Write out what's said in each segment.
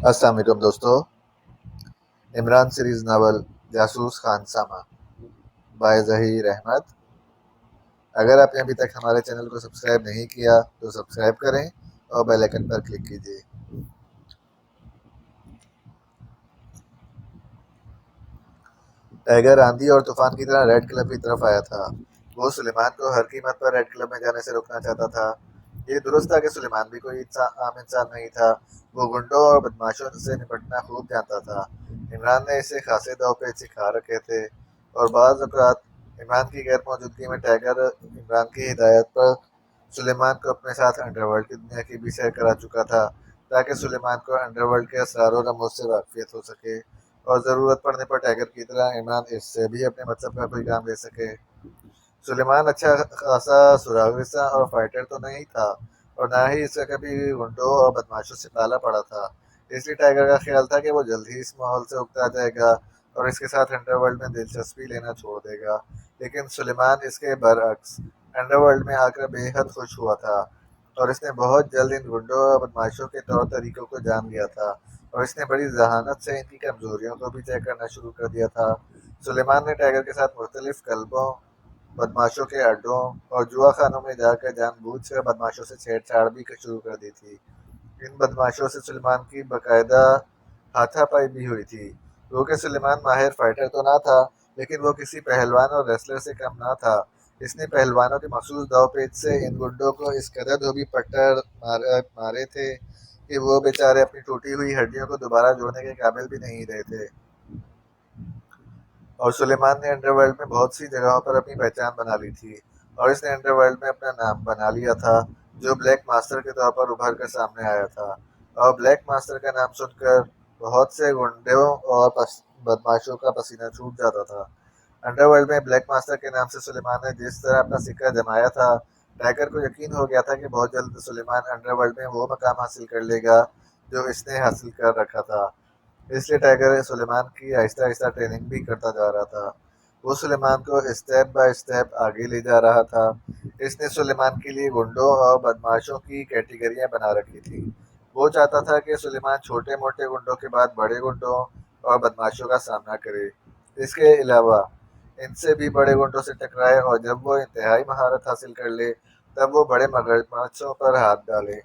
अस्सलाम वालेकुम दोस्तों। इमरान सीरीज नावल जासूस खानसामा बाय ज़हीर अहमद। अगर आपने अभी तक हमारे चैनल को सब्सक्राइब नहीं किया तो सब्सक्राइब करें और बेल आइकन पर क्लिक कीजिए। टाइगर आंधी और तूफान की तरह रेड क्लब की तरफ आया था। वो सुलेमान को हर कीमत पर रेड क्लब में जाने से रोकना चाहता था। ये दुरुस्त था कि सुलेमान भी कोई आम इंसान नहीं था। वो गुंडों और बदमाशों से निपटना खूब जानता था। इमरान ने इसे खासे दांव सिखा रखे थे और बाज़ औक़ात इमरान की गैर मौजूदगी में टाइगर इमरान की हिदायत पर सुलेमान को अपने साथ अंडरवर्ल्ड की दुनिया की भी सैर करा चुका था, ताकि सुलेमान को अंडरवर्ल्ड के असरार और रमूज से वाकफियत हो सके और ज़रूरत पड़ने पर टाइगर की तरह इमरान इससे भी अपने मतलब का कोई काम ले सके। सुलेमान अच्छा खासा सुरागविसा और फाइटर तो नहीं था, और ना ही इसका कभी गुंडों और बदमाशों से पाला पड़ा था। इसलिए टाइगर का ख्याल था कि वो जल्द ही इस माहौल से उगता जाएगा और इसके साथ अंडरवर्ल्ड में दिलचस्पी लेना छोड़ देगा। लेकिन सुलेमान इसके बरअक्स अंडरवर्ल्ड में आकर बेहद खुश हुआ था, और इसने बहुत जल्द इन गुंडों और बदमाशों के तौर तरीकों को जान लिया था, और इसने बड़ी जहानत से इनकी कमजोरियों को भी तय करना शुरू कर दिया था। सुलेमान ने टाइगर के साथ मुख्तलिफ कल्बों, बदमाशों के अड्डों और जुआ खानों में जाकर जानबूझकर बदमाशों से छेड़छाड़ भी शुरू कर दी थी। इन बदमाशों से सुलेमान की बाकायदा हाथापाई भी हुई थी। क्योंकि सुलेमान माहिर फाइटर तो ना था, लेकिन वो किसी पहलवान और रेसलर से कम ना था। इसने पहलवानों के मखसूस दाव पेच से इन गुंडों को इस कदर धोबी पट्टर मारे थे कि वो बेचारे अपनी टूटी हुई हड्डियों को दोबारा जोड़ने के काबिल भी नहीं रहे थे। और सुलेमान ने अंडरवर्ल्ड में बहुत सी जगहों पर अपनी पहचान बना ली थी, और इसने अंडरवर्ल्ड में अपना नाम बना लिया था, जो ब्लैक मास्टर के तौर पर उभर कर सामने आया था। और ब्लैक मास्टर का नाम सुनकर बहुत से गुंडों और बदमाशों का पसीना छूट जाता था। अंडरवर्ल्ड में ब्लैक मास्टर के नाम से सुलेमान ने जिस तरह अपना सिक्का जमाया था, टाइगर को यकीन हो गया था कि बहुत जल्द सुलेमान अंडरवर्ल्ड में वो मकाम हासिल कर लेगा जो इसने हासिल कर रखा था। इसलिए टाइगर सुलेमान की आहिस्ता आहिस्ता ट्रेनिंग भी करता जा रहा था। वो सुलेमान को स्टेप बाय स्टेप आगे ले जा रहा था। इसने सुलेमान के लिए गुंडों और बदमाशों की कैटेगरियां बना रखी थी। वो चाहता था कि सुलेमान छोटे मोटे गुंडों के बाद बड़े गुंडों और बदमाशों का सामना करे। इसके अलावा इनसे भी बड़े गुंडों से टकराए, और जब वो इंतहाई महारत हासिल कर ले तब वो बड़े मगरमच्छों पर हाथ डाले।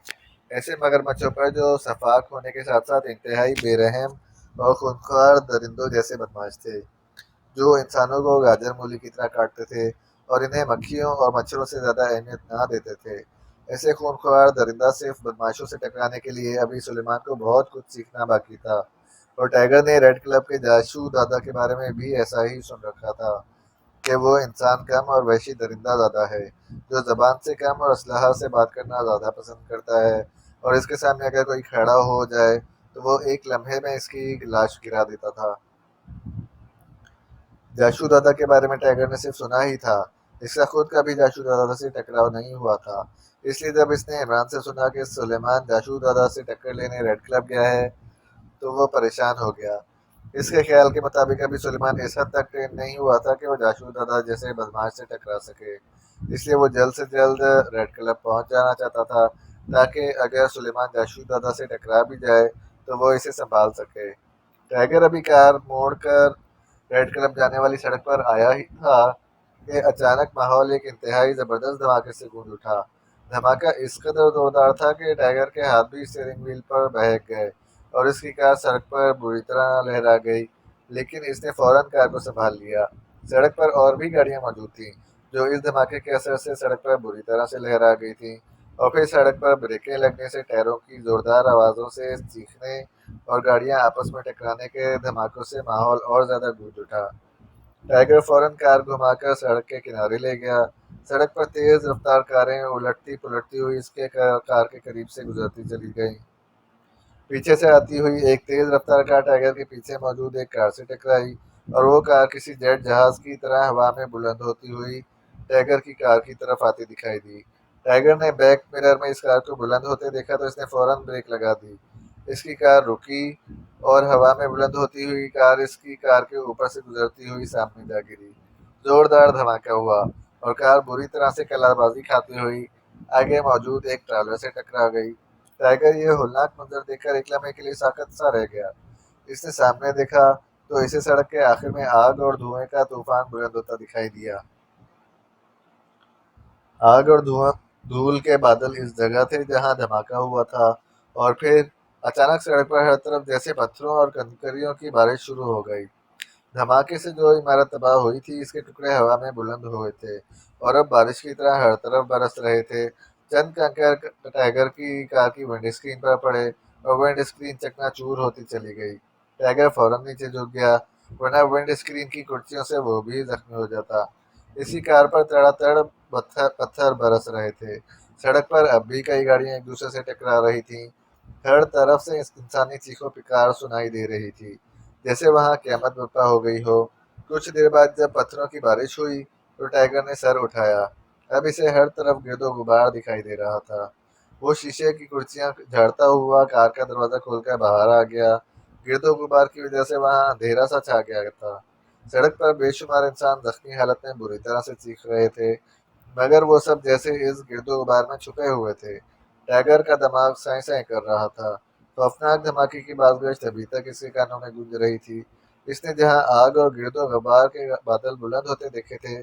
ऐसे मगरमच्छों पर जो सफाक होने के साथ साथ इंतहाई बेरहम और खूंखार दरिंदों जैसे बदमाश थे, जो इंसानों को गाजर मूली की तरह काटते थे और इन्हें मक्खियों और मच्छरों से ज़्यादा अहमियत ना देते थे। ऐसे खूंखार दरिंदा सिर्फ बदमाशों से टकराने के लिए अभी सुलेमान को बहुत कुछ सीखना बाकी था। और टाइगर ने रेड क्लब के जाशू दादा के बारे में भी ऐसा ही सुन रखा था कि वो इंसान कम और वहशी दरिंदा ज़्यादा है, जो ज़बान से कम और असलहा से बात करना ज़्यादा पसंद करता है, और इसके सामने अगर कोई खड़ा हो जाए तो वो एक लम्हे में इसकी लाश गिरा देता था। जाशू दादा के बारे में टाइगर ने सिर्फ सुना ही था। इसका खुद कभी जाशू दादा से टकराव नहीं हुआ था। इसलिए जब इसने इमरान से सुना कि सुलेमान जाशू दादा से टक्कर लेने रेड क्लब गया है, तो वो परेशान हो गया। इसके ख्याल के मुताबिक अभी सुलेमान इस हद तक ट्रेन नहीं हुआ था कि वो जासूस दादा जैसे बदमाश से टकरा सके। इसलिए वो जल्द से जल्द रेड क्लब पहुंच जाना चाहता था, ताकि अगर सुलेमान जासूस दादा से टकरा भी जाए तो वो इसे संभाल सके। टाइगर अभी कार मोड़ कर रेड क्लब जाने वाली सड़क पर आया ही था कि अचानक माहौल एक इंतहाई जबरदस्त धमाके से गूंज उठा। धमाका इस कदर जोरदार था कि टाइगर के हाथ भी स्टीयरिंग व्हील पर बहक गए और इसकी कार सड़क पर बुरी तरह लहरा गई। लेकिन इसने फौरन कार को संभाल लिया। सड़क पर और भी गाड़ियां मौजूद थीं, जो इस धमाके के असर से सड़क पर बुरी तरह से लहरा गई थीं, और फिर सड़क पर ब्रेकें लगने से टायरों की जोरदार आवाज़ों से चीखने और गाड़ियां आपस में टकराने के धमाकों से माहौल और ज़्यादा गूंज उठा। टाइगर फौरन कार घुमाकर सड़क के किनारे ले गया। सड़क पर तेज रफ्तार कारें उलटती पुलटती हुई इसके कार के करीब से गुजरती चली गईं। पीछे से आती हुई एक तेज रफ्तार कार टाइगर के पीछे मौजूद एक कार से टकराई, और वो कार किसी जेट जहाज की तरह हवा में बुलंद होती हुई टाइगर की कार की तरफ आती दिखाई दी। टाइगर ने बैक मिरर में इस कार को बुलंद होते देखा तो इसने फौरन ब्रेक लगा दी। इसकी कार रुकी, और हवा में बुलंद होती हुई कार इसकी कार के ऊपर से गुजरती हुई सामने जा गिरी। जोरदार धमाका हुआ और कार बुरी तरह से कलाबाजी खाती हुई आगे मौजूद एक ट्रालर से टकरा गई। टाइगर ये होलनाक मंजर देखकर एक लम्हे के लिए साकत सा रह गया। इसने सामने देखा तो इसे सड़क के आखिर में आग और धुएं का तूफान बुलंद होता दिखाई दिया। आग और धुआं धूल के बादल इस जगह थे जहां धमाका हुआ था। और फिर अचानक सड़क पर हर तरफ जैसे पत्थरों और कंकरियों की बारिश शुरू हो गई। धमाके से जो इमारत तबाह हुई थी, इसके टुकड़े हवा में बुलंद हुए थे और अब बारिश की तरह हर तरफ बरस रहे थे। चंद कंकर टाइगर की कार की विंड स्क्रीन पर पड़े और विंड स्क्रीन चकनाचूर होती चली गई। टाइगर फौरन नीचे झुक गया, वरना विंड स्क्रीन की कुर्सियों से वो भी जख्मी हो जाता। इसी कार पर तड़ातड़ पत्थर पत्थर बरस रहे थे। सड़क पर अब भी कई गाड़ियां एक दूसरे से टकरा रही थीं। हर तरफ से इस इंसानी चीखों पुकार सुनाई दे रही थी, जैसे वहां क़यामत बर्पा हो गई हो। कुछ देर बाद जब पत्थरों की बारिश हुई तो टाइगर ने सर उठाया। अब इसे हर तरफ गिरदो गुबार दिखाई दे रहा था। वो शीशे की कुर्सियां झाड़ता हुआ कार का दरवाजा खोलकर बाहर आ गया। गिरदो गुबार की वजह से वहां अंधेरा सा छा गया था। सड़क पर बेशुमार इंसान जख्मी हालत में बुरी तरह से चीख रहे थे, मगर वो सब जैसे इस गिरदो गुबार में छुपे हुए थे। टाइगर का दिमाग साए साए कर रहा था। खौफनाक धमाके की बाजगश्त अभी तक इसके कानों में गूंज रही थी। इसने जहां आग और गिरदो गुबार के बादल बुलंद होते देखे थे,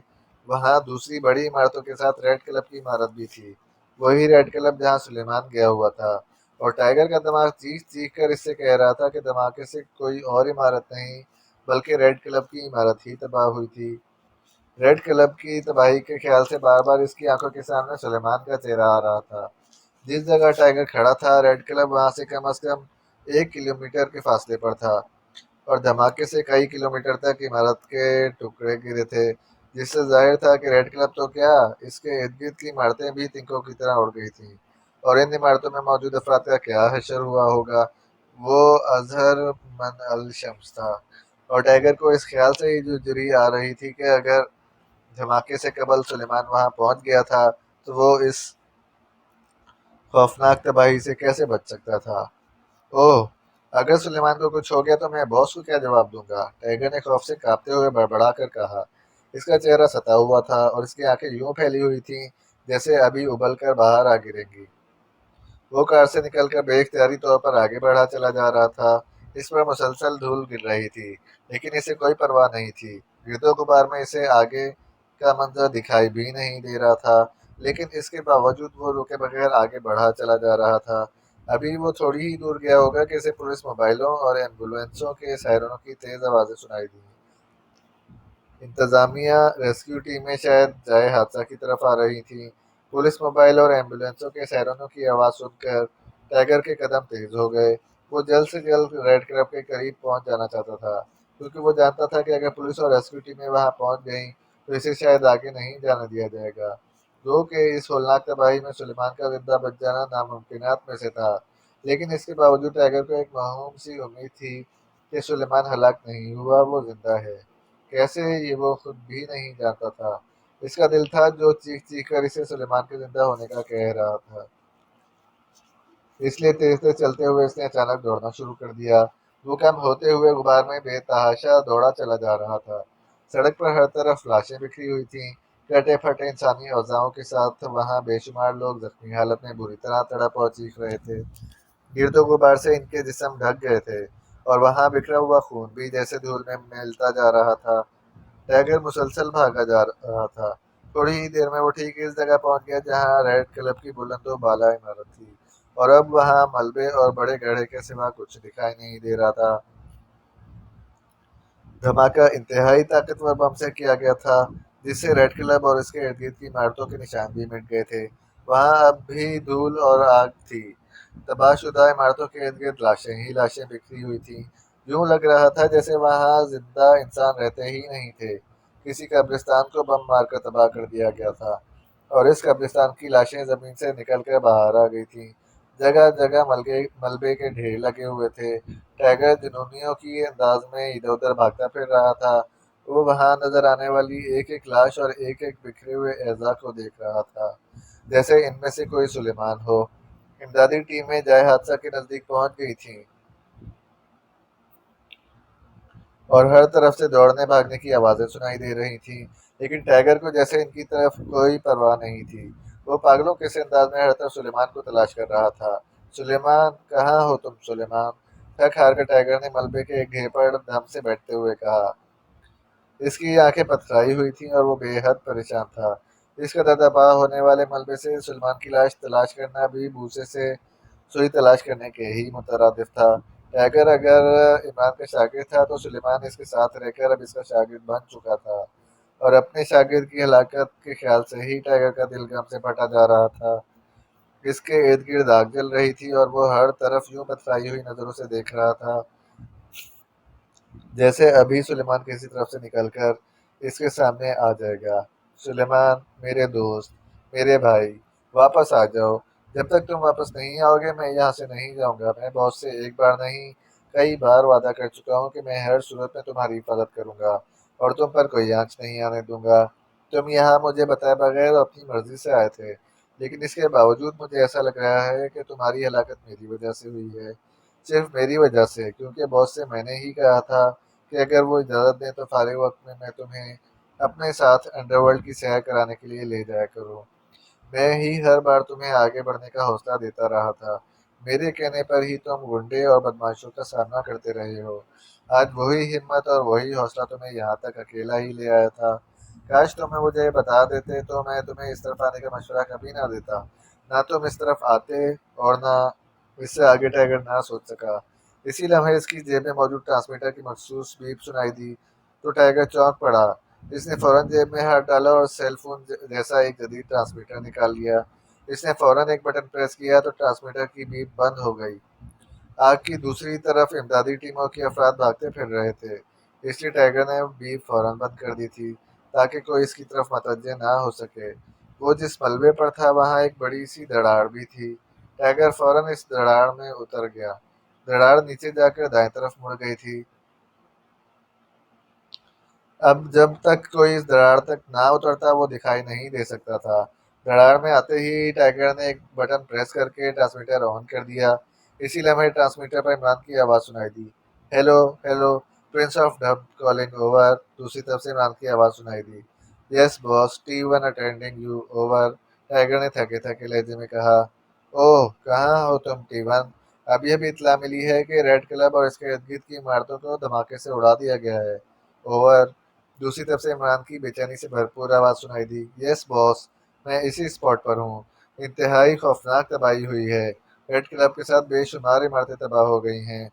वहां दूसरी बड़ी इमारतों के साथ रेड क्लब की इमारत भी थी। वही रेड क्लब जहां सुलेमान गया हुआ था। और टाइगर का दिमाग चीख चीख कर इससे कह रहा था कि धमाके से कोई और इमारत नहीं, बल्कि रेड क्लब की इमारत ही तबाह हुई थी। रेड क्लब की तबाही के ख्याल से बार बार इसकी आंखों के सामने सुलेमान का चेहरा आ रहा था। जिस जगह टाइगर खड़ा था, रेड क्लब वहां से कम से कम 1 किलोमीटर के फासले पर था। और धमाके से कई किलोमीटर तक इमारत के टुकड़े गिरे थे, जिससे जाहिर था कि रेड क्लब तो क्या, इसके इर्द गिर्द की इमारतें भी तिनकों की तरह उड़ गई थीं। और इन इमारतों में मौजूद अफराद का क्या हशर हुआ होगा। वो अजहर मन अल शम्स था। और टाइगर को इस ख्याल से ही जुर्री आ रही थी कि अगर धमाके से कबल सुलेमान वहां पहुंच गया था तो वो इस खौफनाक तबाही से कैसे बच सकता था। ओह, अगर सुलेमान को कुछ हो गया तो मैं बॉस को क्या जवाब दूंगा, टाइगर ने खौफ से कांपते हुए बड़बड़ा कर कहा। इसका चेहरा सता हुआ था और इसकी आंखें यूं फैली हुई थीं जैसे अभी उबल कर बाहर आ गिरेंगी। वो कार से निकलकर बेइख्तियारी तौर पर आगे बढ़ा चला जा रहा था। इस पर मुसलसल धूल गिर रही थी, लेकिन इसे कोई परवाह नहीं थी। गिरदो गुबार में इसे आगे का मंजर दिखाई भी नहीं दे रहा था, लेकिन इसके बावजूद वो रुके बगैर आगे बढ़ा चला जा रहा था। अभी वो थोड़ी ही दूर गया होगा कि इसे पुलिस मोबाइलों और एम्बुलेंसों के सायरनों की तेज आवाजें सुनाई दी। इंतजामिया रेस्क्यू टीमें शायद जाए हादसा की तरफ आ रही थीं। पुलिस मोबाइल और एम्बुलेंसों के सायरनों की आवाज़ सुनकर टाइगर के कदम तेज हो गए। वो जल्द से जल्द रेड क्लब के करीब पहुंच जाना चाहता था, क्योंकि वो जानता था कि अगर पुलिस और रेस्क्यू टीमें वहां पहुंच गईं तो इसे शायद आगे नहीं जाने दिया जाएगा। जो कि इस होलनाक तबाही में सुलेमान का जिंदा बच जाना नामुमकिनात में से था। लेकिन इसके बावजूद टाइगर को एक मासूम सी उम्मीद थी कि सुलेमान हलाक नहीं हुआ, वो जिंदा है। कैसे, ये वो खुद भी नहीं जानता था। इसका दिल था जो चीख चीख कर इसे सुलेमान के जिंदा होने का कह रहा था। इसलिए तेज तेज चलते हुए इसने अचानक दौड़ना शुरू कर दिया। वो कम होते हुए गुबार में बेतहाशा दौड़ा चला जा रहा था। सड़क पर हर तरफ लाशें बिखरी हुई थीं। कटे फटे इंसानी औजारों के साथ वहां बेशुमार लोग जख्मी हालत में बुरी तरह तड़प और चीख रहे थे। गिरदो गुबार से इनके जिस्म ढक गए थे और वहां बिखरा हुआ खून भी जैसे धूल में मिलता जा रहा था। टाइगर मुसलसल भागा जा रहा था। थोड़ी ही देर में वो ठीक इस जगह पहुंच गया जहां रेड क्लब की बुलंदो बाला इमारत थी। और अब वहां मलबे और बड़े गड्ढे के सिवा कुछ दिखाई नहीं दे रहा था। धमाका इंतहाई ताकतवर बम से किया गया था, जिससे रेड क्लब और इसके इर्द गिर्द की इमारतों के निशान भी मिट गए थे। वहां अब भी धूल और आग थी। तबाहशुदा इमारतों के इर्द गिर्द लाशें ही लाशें बिखरी हुई थीं। यूं लग रहा था जैसे वहां जिंदा इंसान रहते ही नहीं थे, किसी कब्रिस्तान को बम मारकर तबाह कर दिया गया था। और इस कब्रिस्तान की लाशें जमीन से निकलकर बाहर आ गई थीं। जगह जगह मलबे मलबे के ढेर लगे हुए थे। टाइगर जुनूनियों की अंदाज में इधर उधर भागता फिर रहा था। वो वहां नजर आने वाली एक एक लाश और एक एक बिखरे हुए एज़ा को देख रहा था, जैसे इनमें से कोई सुलेमान हो। इमदादी टीमें जाए हादसा के नजदीक पहुंच गई थीं और हर तरफ से दौड़ने भागने की आवाजें सुनाई दे रही थीं, लेकिन टाइगर को जैसे इनकी तरफ कोई परवाह नहीं थी। वो पागलों के से अंदाज में हर तरफ सुलेमान को तलाश कर रहा था। सुलेमान, कहाँ हो तुम सुलेमान? थक हार कर टाइगर ने मलबे के एक ढेर पर दम से बैठते हुए कहा। इसकी आंखें पथराई हुई थीं और वो बेहद परेशान था। इसका दबदबा होने वाले मलबे से सुलेमान की लाश तलाश करना भी भूसे से सुई तलाश करने के ही मुतरादिफ था। टाइगर अगर इमरान का शागिर्द था तो सुलेमान इसके साथ रहकर अब इसका शागिर्द बन चुका था, और अपने शागिर्द की हलाकत के ख्याल से ही टाइगर का दिल गम से फटा जा रहा था। इसके इर्द गिर्द आग जल रही थी और वो हर तरफ यूं पथराई हुई नजरों से देख रहा था, जैसे अभी सुलेमान किसी तरफ से निकलकर इसके सामने आ जाएगा। सुलेमान, मेरे दोस्त, मेरे भाई, वापस आ जाओ। जब तक तुम वापस नहीं आओगे मैं यहाँ से नहीं जाऊंगा। मैं बॉस से एक बार नहीं कई बार वादा कर चुका हूँ कि मैं हर सूरत में तुम्हारी हिफाजत करूंगा और तुम पर कोई आंच नहीं आने दूंगा। तुम यहाँ मुझे बताए बगैर अपनी मर्जी से आए थे, लेकिन इसके बावजूद मुझे ऐसा लग रहा है कि तुम्हारी हलाकत मेरी वजह से हुई है। सिर्फ मेरी वजह से, क्योंकि बॉस से मैंने ही कहा था कि अगर वो इजाज़त दें तो फारिग वक्त में मैं तुम्हें अपने साथ अंडरवर्ल्ड की सैर कराने के लिए ले जाया करूँ। मैं ही हर बार तुम्हें आगे बढ़ने का हौसला देता रहा था। मेरे कहने पर ही तुम गुंडे और बदमाशों का सामना करते रहे हो। आज वही हिम्मत और वही हौसला तुम्हें यहाँ तक अकेला ही ले आया था। काश तुम्हें मुझे बता देते तो मैं तुम्हें इस तरफ आने का मशवरा कभी ना देता। ना तुम इस तरफ आते और ना इससे आगे टाइगर ना सोच सका। इसी लम्हे इसकी जेब में मौजूद ट्रांसमीटर की मखसूस बीप सुनाई दी तो टाइगर चौंक पड़ा। इसने फौरन जेब में हाथ डाला और सेल फोन जैसा एक जदीद ट्रांसमीटर निकाल लिया। इसने फौरन एक बटन प्रेस किया तो ट्रांसमीटर की बीप बंद हो गई। आग की दूसरी तरफ इमदादी टीमों के अफराद भागते फिर रहे थे, इसलिए टाइगर ने बीप फौरन बंद कर दी थी ताकि कोई इसकी तरफ मतवज्जे ना हो सके। वो जिस मलबे पर था वहाँ एक बड़ी सी दरार भी थी। टाइगर फौरन इस दरार में उतर गया। दरार नीचे जाकर दाएं तरफ मुड़ गई थी। अब जब तक कोई इस दरार तक ना उतरता वो दिखाई नहीं दे सकता था। दरार में आते ही टाइगर ने एक बटन प्रेस करके ट्रांसमीटर ऑन कर दिया। इसी लम्हे ट्रांसमीटर पर इमरान की आवाज़ सुनाई दी। हेलो, हेलो, प्रिंस ऑफ डब कॉलिंग ओवर। दूसरी तरफ से इमरान की आवाज़ सुनाई दी। यस बॉस, टी1 अटेंडिंग यू ओवर। टाइगर ने थके थके लहजे में कहा। ओह, कहाँ हो तुम टी1? अभी अभी इत्तला मिली है कि रेड क्लब और इसके इर्द गिर्द की इमारतों को धमाके से उड़ा दिया गया है। ओवर। दूसरी तरफ से इमरान की बेचैनी से भरपूर आवाज़ सुनाई दी। यस बॉस, मैं इसी स्पॉट पर हूँ। इंतहाई खौफनाक तबाही हुई है। रेड क्लब के साथ बेशुमार इमारतें तबाह हो गई हैं।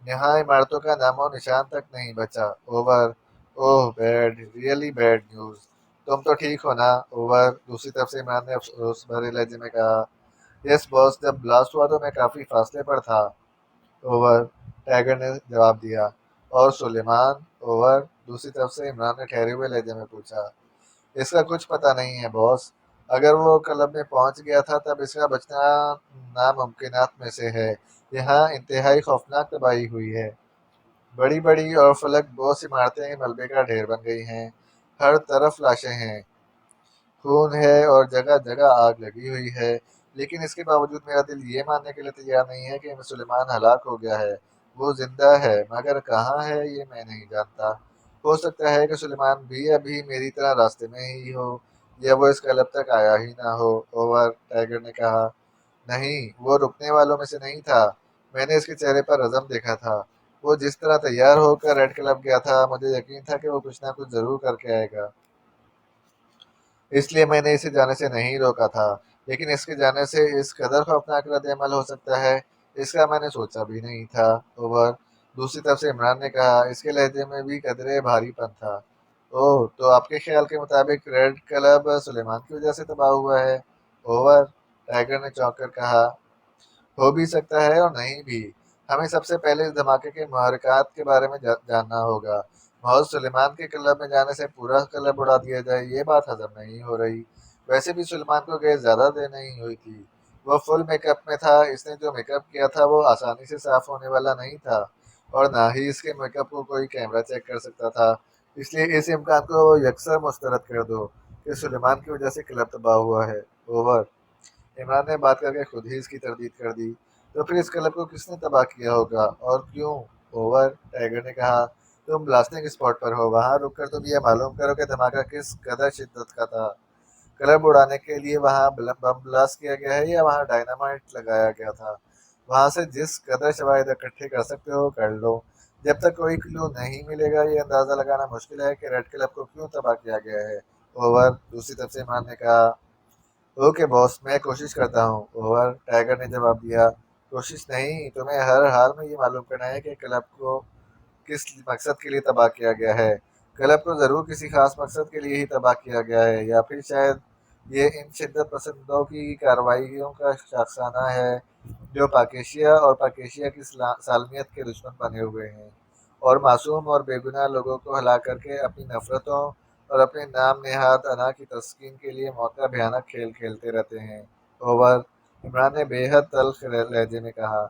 यहाँ इमारतों का नामो निशान तक नहीं बचा। ओवर। ओह बैड, रियली बैड न्यूज़। तुम तो ठीक हो ना? ओवर। दूसरी तरफ से इमरान ने अफसोस भरे लहजे में कहा। यस बॉस, जब ब्लास्ट हुआ तो मैं काफ़ी फासले पर था। ओवर, टाइगर ने जवाब दिया। और सुलेमान? ओवर। दूसरी तरफ से इमरान ने ठहरे हुए लहजे में पूछा। इसका कुछ पता नहीं है बॉस। अगर वो क्लब में पहुंच गया था तब इसका बचना नामुमकिनात में से है। यहाँ इंतहाई खौफनाक तबाही हुई है। बड़ी बड़ी और फलक बोस इमारतें मलबे का ढेर बन गई हैं। हर तरफ लाशें हैं, खून है और जगह जगह आग लगी हुई है। लेकिन इसके बावजूद मेरा दिल ये मानने के लिए तैयार नहीं है कि सुलेमान हलाक हो गया है। वो जिंदा है, मगर कहाँ है ये मैं नहीं जानता। हो सकता है कि सुलेमान भी अभी मेरी तरह रास्ते में ही हो, या वो इस क्लब तक आया ही ना हो। ओवर, टाइगर ने कहा। नहीं, वो रुकने वालों में से नहीं था। मैंने इसके चेहरे पर रज़म देखा था। वो जिस तरह तैयार होकर रेड क्लब गया था, मुझे यकीन था कि वो कुछ ना कुछ जरूर करके आएगा। इसलिए मैंने इसे जाने से नहीं रोका था। लेकिन इसके जाने से इस कदर खौफनाक रद्द-ए-अमल हो सकता है, इसका मैंने सोचा भी नहीं था। ओवर। दूसरी तरफ से इमरान ने कहा, इसके लहजे में भी कदरे भारीपन था। ओह, तो आपके ख्याल के मुताबिक रेड क्लब सुलेमान की वजह से तबाह हुआ है? ओवर। टाइगर ने चौंक कर कहा। हो भी सकता है और नहीं भी। हमें सबसे पहले इस धमाके के मुहर्रिकात के बारे में जानना होगा। महज सुलेमान के क्लब में जाने से पूरा क्लब उड़ा दिया जाए, ये बात हजम नहीं हो रही। वैसे भी सुलेमान को गैस ज़्यादा देर नहीं हुई थी। वो फुल मेकअप में था। इसने जो मेकअप किया था वो आसानी से साफ होने वाला नहीं था, और ना ही इसके मेकअप को कोई कैमरा चेक कर सकता था। इसलिए इस इम्कान को यकसर मुस्तरद कर दो कि सुलेमान की वजह से क्लब तबाह हुआ है। ओवर। इमरान ने बात करके खुद ही इसकी तरदीद कर दी। तो फिर इस क्लब को किसने तबाह किया होगा और क्यों? ओवर। टाइगर ने कहा। तुम ब्लास्टिंग स्पॉट पर हो, वहां रुककर तुम ये मालूम करो कि धमाका किस कदर शिद्दत का था। क्लब उड़ाने के लिए वहां बम ब्लास्ट किया गया है या वहां डायनामाइट लगाया गया था? वहां से जिस कदर शवाहिद इकट्ठे कर सकते हो कर लो। जब तक कोई क्लू नहीं मिलेगा ये अंदाजा लगाना मुश्किल है कि रेड क्लब को क्यों तबाह किया गया है। ओवर। दूसरी तरफ से इमरान ने कहा। ओके बॉस, मैं कोशिश करता हूँ। ओवर। टाइगर ने जवाब दिया। कोशिश नहीं, तुम्हें हर हाल में ये मालूम करना है कि क्लब को किस मकसद के लिए तबाह किया गया है। क्लब को ज़रूर किसी खास मकसद के लिए ही तबाह किया गया है, या फिर शायद ये इन शिद्दत पसंदों की कार्रवाइयों का शाखसाना है जो पाकेशिया और पाकेशिया की सालमियत के दुश्मन बने हुए हैं और मासूम और बेगुनाह लोगों को हला करके अपनी नफरतों और अपने नाम नेहाद अना की तस्कीन के लिए मौत का भयानक खेल खेलते रहते हैं। ओवर। इमरान ने बेहद तल्ख लहजे में कहा।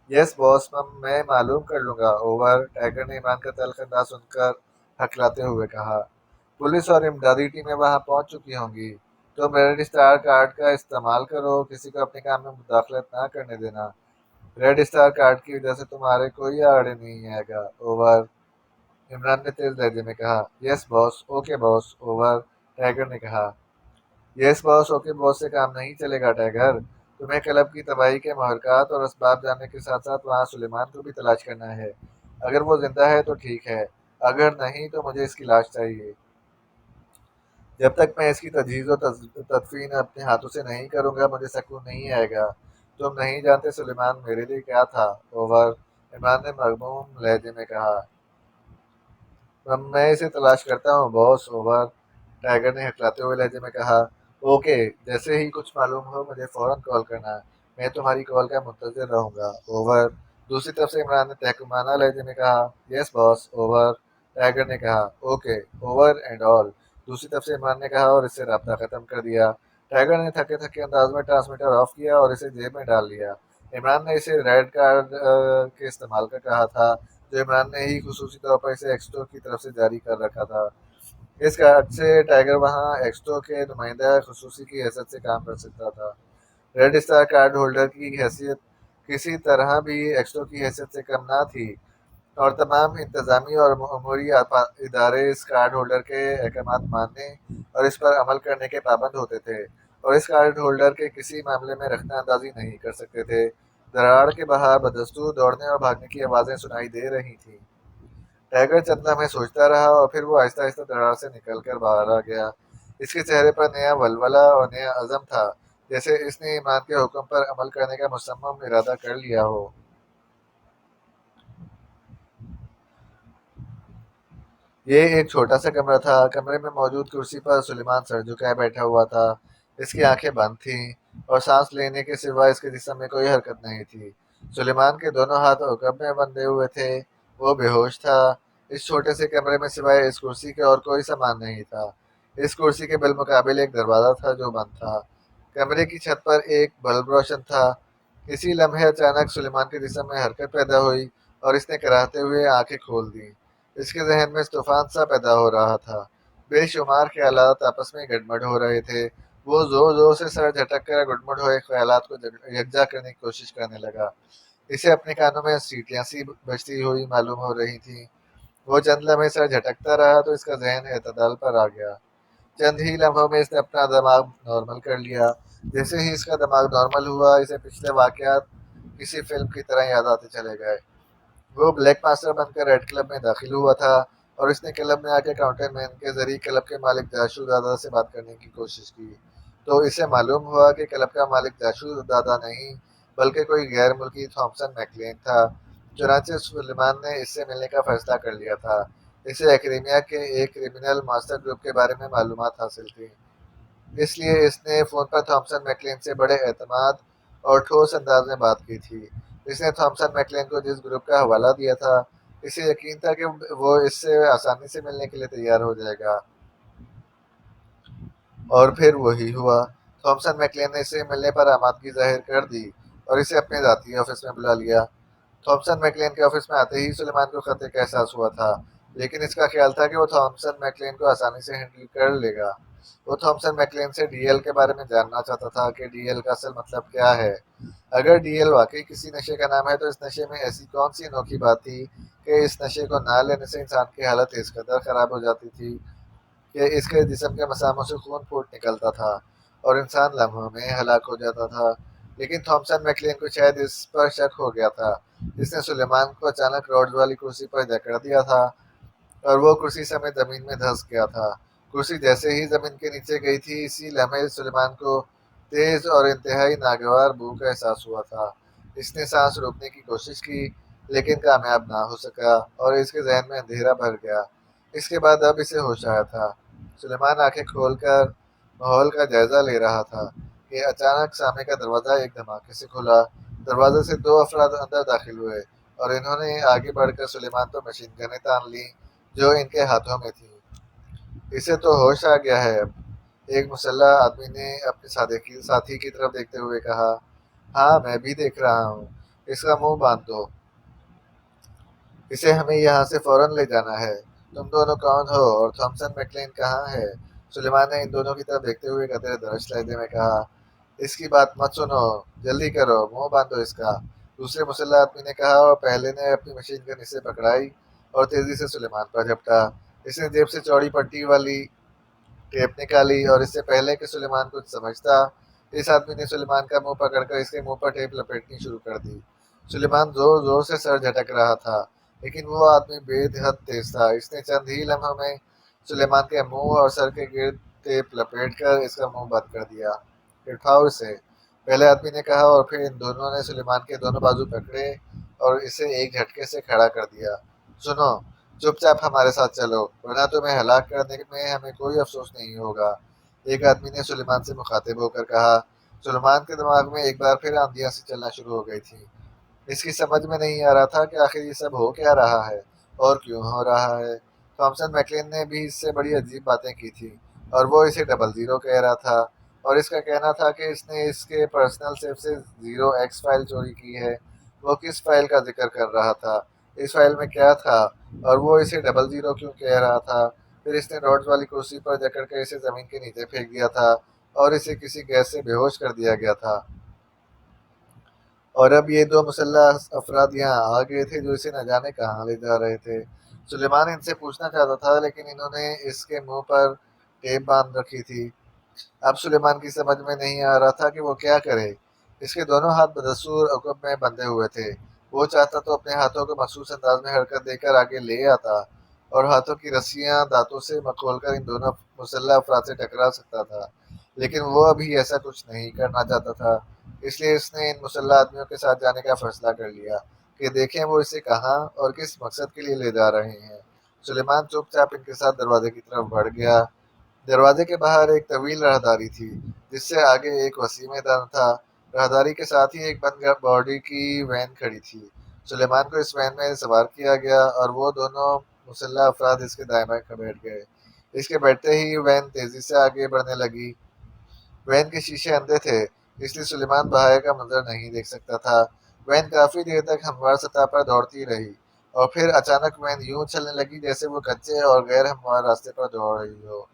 यस बॉस, मैं मालूम कर लूंगा। ओवर। टाइगर ने ईमान का तल्ख अंदाज सुनकर हकलाते हुए कहा। पुलिस और इमदादी टीमें वहां पहुंच चुकी होंगी। तुम रेड स्टार कार्ड का इस्तेमाल करो, किसी को अपने काम में मुदाखलत ना करने देना। रेड स्टार कार्ड की वजह से तुम्हारे कोई आड़े नहीं आएगा। ओवर। इमरान ने तेज लहजे में कहा। Yes boss. Okay boss. Over. Tiger ने कहा। यस बॉस ओके बॉस से काम नहीं चलेगा टाइगर। तुम्हें क्लब की तबाही के महरक़ात और असबाब जानने के साथ साथ वहाँ सुलेमान को भी तलाश करना है। अगर वो जिंदा है तो ठीक है, अगर नहीं तो मुझे इसकी लाश चाहिए। जब तक मैं इसकी तजहीज़ और तदफीन अपने हाथों से नहीं करूँगा मुझे सुकून नहीं आएगा। तुम नहीं जानते सुलेमान मेरे लिए क्या था। ओवर। इमरान ने मगमूम लहजे में कहा। अब मैं इसे तलाश करता हूँ बॉस। ओवर। टाइगर ने हकलाते हुए लहजे में कहा। ओके, जैसे ही कुछ मालूम हो मुझे फौरन कॉल करना। मैं तुम्हारी कॉल का मुंतज़िर रहूंगा। ओवर। दूसरी तरफ से इमरान ने तहकुमाना लहजे में कहा। Yes boss. ओवर। टाइगर ने कहा। ओके। Over and all. दूसरी तरफ से इमरान ने कहा और इससे रब्ता ख़त्म कर दिया। टाइगर ने थके थके अंदाज में ट्रांसमीटर ऑफ किया और इसे जेब में डाल लिया। इमरान ने इसे रेड कार्ड के इस्तेमाल का कहा था जो इमरान ने ही खुसूसी तौर पर इसे एक्सटो की तरफ से जारी कर रखा था। इस कार्ड से टाइगर वहाँ एक्सटो के नुमाइंदा खसूसी की हैसियत से काम कर सकता था। रेड स्टार कार्ड होल्डर की हैसियत किसी तरह भी एक्सटो की हैसियत से कम ना थी और तमाम इंतजामी और अमूरी इदारे इस कार्ड होल्डर के अहकाम मानने और इस पर अमल करने के पाबंद होते थे और इस कार्ड होल्डर के किसी मामले में रखना अंदाजी नहीं कर सकते थे। दरार के बाहर बदस्तूर दौड़ने और भागने की आवाज़ें सुनाई दे रही थीं। टाइगर चंद लम्हे सोचता रहा और फिर वो आहिस्ता आहिस्ता दरार से निकल कर बाहर आ गया। इसके चेहरे पर नया वलवला और नया अज़म था, जैसे इसने ईमान के हुक्म पर अमल करने का मुसम्मम इरादा कर लिया हो। ये एक छोटा सा कमरा था। कमरे में मौजूद कुर्सी पर सुलेमान सर झुकाए बैठा हुआ था। इसकी आंखें बंद थीं और सांस लेने के सिवा इसके जिस्म में कोई हरकत नहीं थी। सुलेमान के दोनों हाथ रकब में बंधे हुए थे। वो बेहोश था। इस छोटे से कमरे में सिवाय इस कुर्सी के और कोई सामान नहीं था। इस कुर्सी के बिलमुकाबिल एक दरवाज़ा था जो बंद था। कमरे की छत पर एक बल्ब रोशन था। इसी लम्हे अचानक सुलेमान के जिस्म में हरकत पैदा हुई और इसने कराहते हुए आंखें खोल दी। इसके जहन में तूफान सा पैदा हो रहा था। बेशुमार ख्यालात आपस में गड़बड़ हो रहे थे। वो जोर जोर से सर झटक कर गुड़मुड़ हुए ख्यालात को यकजा करने की कोशिश करने लगा। इसे अपने कानों में सीटियां सी बजती हुई मालूम हो रही थी। वो चंद लम्हे सर झटकता रहा तो इसका जहन एतदाल पर आ गया। चंद ही लम्हों में इसने अपना दिमाग नॉर्मल कर लिया। जैसे ही इसका दिमाग नॉर्मल हुआ इसे पिछले वाकयात किसी फिल्म की तरह याद आते चले गए। वो ब्लैक मास्टर बनकर रेड क्लब में दाखिल हुआ था और इसने क्लब में आके काउंटर मैन के जरिए क्लब के मालिक जाशू दादा से बात करने की कोशिश की। तो इसे मालूम हुआ कि क्लब का मालिक जाशू दादा नहीं बल्कि कोई गैर मुल्की थॉमसन मैकलेन था। चुनाचे सुलेमान ने इससे मिलने का फैसला कर लिया था। इसे एक्रीमिया के एक क्रिमिनल मास्टर ग्रुप के बारे में मालूमात हासिल थी, इसलिए इसने फ़ोन पर थॉमसन मैकलेन से बड़े एतमाद और ठोस अंदाज में बात की थी। इसने थॉमसन मैकलेन को जिस ग्रुप का हवाला दिया था, इसे यकीन था कि वो इससे आसानी से मिलने के लिए तैयार हो जाएगा। और फिर वही हुआ। थॉमसन मैकलेन ने इसे मिलने पर आमादगी जाहिर कर दी और इसे अपने ज़ाती ऑफिस में बुला लिया। थॉमसन मैकलेन के ऑफिस में आते ही सुलेमान को खतरे का एहसास हुआ था, लेकिन इसका ख्याल था कि वो थॉमसन मैकलेन को आसानी से हैंडल कर लेगा। वो थॉमसन मैकलेन से डीएल के बारे में जानना चाहता था कि डीएल का असल मतलब क्या है। अगर डीएल वाकई किसी नशे का नाम है तो इस नशे में ऐसी कौन सी अनोखी बात थी कि इस नशे को ना लेने से इंसान की हालत इस कदर ख़राब हो जाती थी कि इसके जिस्म के मसामों से खून फूट निकलता था और इंसान लम्हों में हलाक हो जाता था। लेकिन थॉमसन मैकलेन को शायद इस पर शक हो गया था। इसने सुलेमान को अचानक रॉड्स वाली कुर्सी पर जकड़ दिया था और वो कुर्सी समेत जमीन में धंस गया था। कुर्सी जैसे ही जमीन के नीचे गई थी, इसी लम्हे सुलेमान को तेज और इंतहाई नागवार भूख का एहसास हुआ था। इसने सांस रोकने की कोशिश की, लेकिन कामयाब ना हो सका और इसके जहन में अंधेरा भर गया। इसके बाद अब इसे होश आया था। सुलेमान आंखें खोलकर माहौल का जायजा ले रहा था कि अचानक सामने का दरवाजा एक धमाके से खुला। दरवाजे से दो अफराद अंदर दाखिल हुए और इन्होंने आगे बढ़कर सुलेमान पर मशीन गनें तान ली जो इनके हाथों में थी। इसे तो होश आ गया है अब, एक मुसल्ला आदमी ने अपने साथी की तरफ देखते हुए कहा। हाँ, मैं भी देख रहा हूँ। इसका मुंह बांध दो। इसे हमें यहाँ से फौरन ले जाना है। तुम दोनों कौन हो और थॉमसन मैकलेन कहाँ है? सुलेमान ने इन दोनों की तरफ देखते हुए कतरे दरश लहजे में कहा। इसकी बात मत सुनो, जल्दी करो, मुंह बांधो इसका। दूसरे मुसल्ला आदमी ने कहा और पहले ने अपनी मशीन गन इसे पकड़ाई और तेजी से सुलेमान पर झपटा। इसने जेब से चौड़ी पट्टी वाली टेप निकाली और इससे पहले कि सुलेमान कुछ समझता, इस आदमी ने सुलेमान का मुंह पकड़कर इसके मुंह पर टेप लपेटनी शुरू कर दी। सुलेमान जोर जोर से सर झटक रहा था, लेकिन वो आदमी बेहद तेज था। इसने चंद ही लम्हों में सुलेमान के मुंह और सर के गिर्द टेप लपेट कर इसका मुंह बंद कर दिया। फिर उठाओ इसे, पहले आदमी ने कहा और फिर इन दोनों ने सुलेमान के दोनों बाजू पकड़े और इसे एक झटके से खड़ा कर दिया। सुनो, चुपचाप हमारे साथ चलो, वरना तुम्हें हलाक करने में हमें कोई अफसोस नहीं होगा, एक आदमी ने सुलेमान से मुखातिब होकर कहा। सुलेमान के दिमाग में एक बार फिर आंधियां सी चलना शुरू हो गई थी। इसकी समझ में नहीं आ रहा था कि आखिर ये सब हो क्या रहा है और क्यों हो रहा है। थॉमसन मैकलेन ने भी इससे बड़ी अजीब बातें की थी और वो इसे डबल जीरो कह रहा था और इसका कहना था कि इसने इसके पर्सनल सेफ से जीरो एक्स फाइल चोरी की है। वो किस फाइल का जिक्र कर रहा था, इस फाइल में क्या था और वो इसे डबल जीरो क्यों कह रहा था। फिर इसने रॉड्स वाली कुर्सी पर जकड़ कर इसे जमीन के नीचे फेंक दिया था और इसे किसी गैस से बेहोश कर दिया गया था। और अब ये दो मुसल्ला अफराद यहाँ आ गए थे जो इसे न जाने कहाँ ले जा रहे थे। सुलेमान इनसे पूछना चाहता था, लेकिन इन्होंने इसके मुंह पर टेप बांध रखी थी। अब सुलेमान की समझ में नहीं आ रहा था कि वो क्या करे। इसके दोनों हाथ बदस्तूर अकुब में बंधे हुए थे। वो चाहता तो अपने हाथों को मखसूस अंदाज में हरकत देकर आगे ले आता और हाथों की रस्सियां दांतों से मखोलकर इन दोनों मुसल्ला अफराद से टकरा सकता था, लेकिन वो अभी ऐसा कुछ नहीं करना चाहता था। इसलिए इसने इन मुसल्ला आदमियों के साथ जाने का फैसला कर लिया कि देखें वो इसे कहाँ और किस मकसद के लिए ले जा रहे हैं। सुलेमान चुपचाप इनके साथ दरवाजे की तरफ बढ़ गया। दरवाजे के बाहर एक तवील राहदारी थी, जिससे आगे एक वसी मैदान था। राहदारी के साथ ही एक बंद बॉडी की वैन खड़ी थी। सुलेमान को इस वैन में सवार किया गया और वो दोनों मुसल्ला अफराद इसके दाएं बाएं बैठ गए। इसके बैठते ही वैन तेजी से आगे बढ़ने लगी। वैन के शीशे अंधे थे, इसलिए सुलेमान बाहर का मंजर नहीं देख सकता था। वैन काफी देर तक हमवार सतह पर दौड़ती रही और फिर अचानक वैन यूं चलने लगी जैसे वो कच्चे और गैर हमवार रास्ते पर दौड़ रही हो।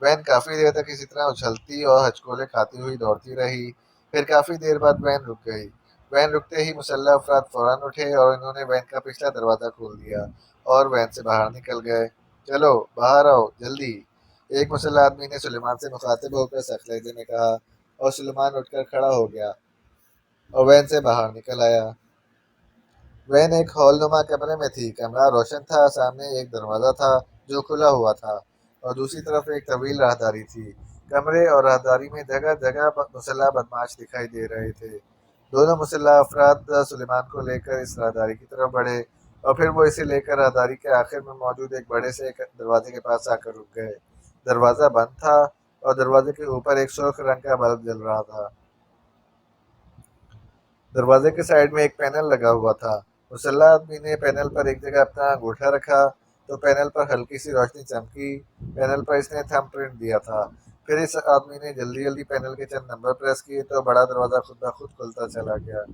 वैन काफी देर तक इसी तरह उछलती और हचकोले खाती हुई दौड़ती रही। फिर काफी देर बाद वैन रुक गई। वैन रुकते ही मुसल्ला अफराद फौरन उठे और इन्होंने वैन का पिछला दरवाजा खोल दिया और वैन से बाहर निकल गए। चलो बाहर आओ जल्दी, एक मुसल्ला आदमी ने सुलेमान से मुखातिब होकर सख्त लहजे में कहा और सुलेमान उठकर खड़ा हो गया और वैन से बाहर निकल आया। वैन एक हॉलनुमा कमरे में थी। कमरा रोशन था, सामने एक दरवाज़ा था जो खुला हुआ था और दूसरी तरफ एक तवील राहदारी थी। कमरे और राहदारी में जगह जगह मुसल्ला बदमाश दिखाई दे रहे थे। दोनों मुसल्ला अफराद सुलेमान को लेकर इस राहदारी की तरफ बढ़े और फिर वो इसे लेकर राहदारी के आखिर में मौजूद एक बड़े से एक दरवाजे के पास आकर रुक गए। दरवाज़ा बंद था और दरवाजे के ऊपर एक सुर्ख रंग का बल्ब जल रहा था। दरवाजे के साइड में एक पैनल लगा हुआ था। मुसल्ला आदमी ने पैनल पर एक जगह अपना अंगूठा रखा तो पैनल पर हल्की सी रोशनी चमकी। पैनल पर इसने थंब प्रिंट दिया था। फिर इस आदमी ने जल्दी जल्दी पैनल के चंद नंबर प्रेस किए तो बड़ा दरवाज़ा खुद ब खुद खुलता चला गया।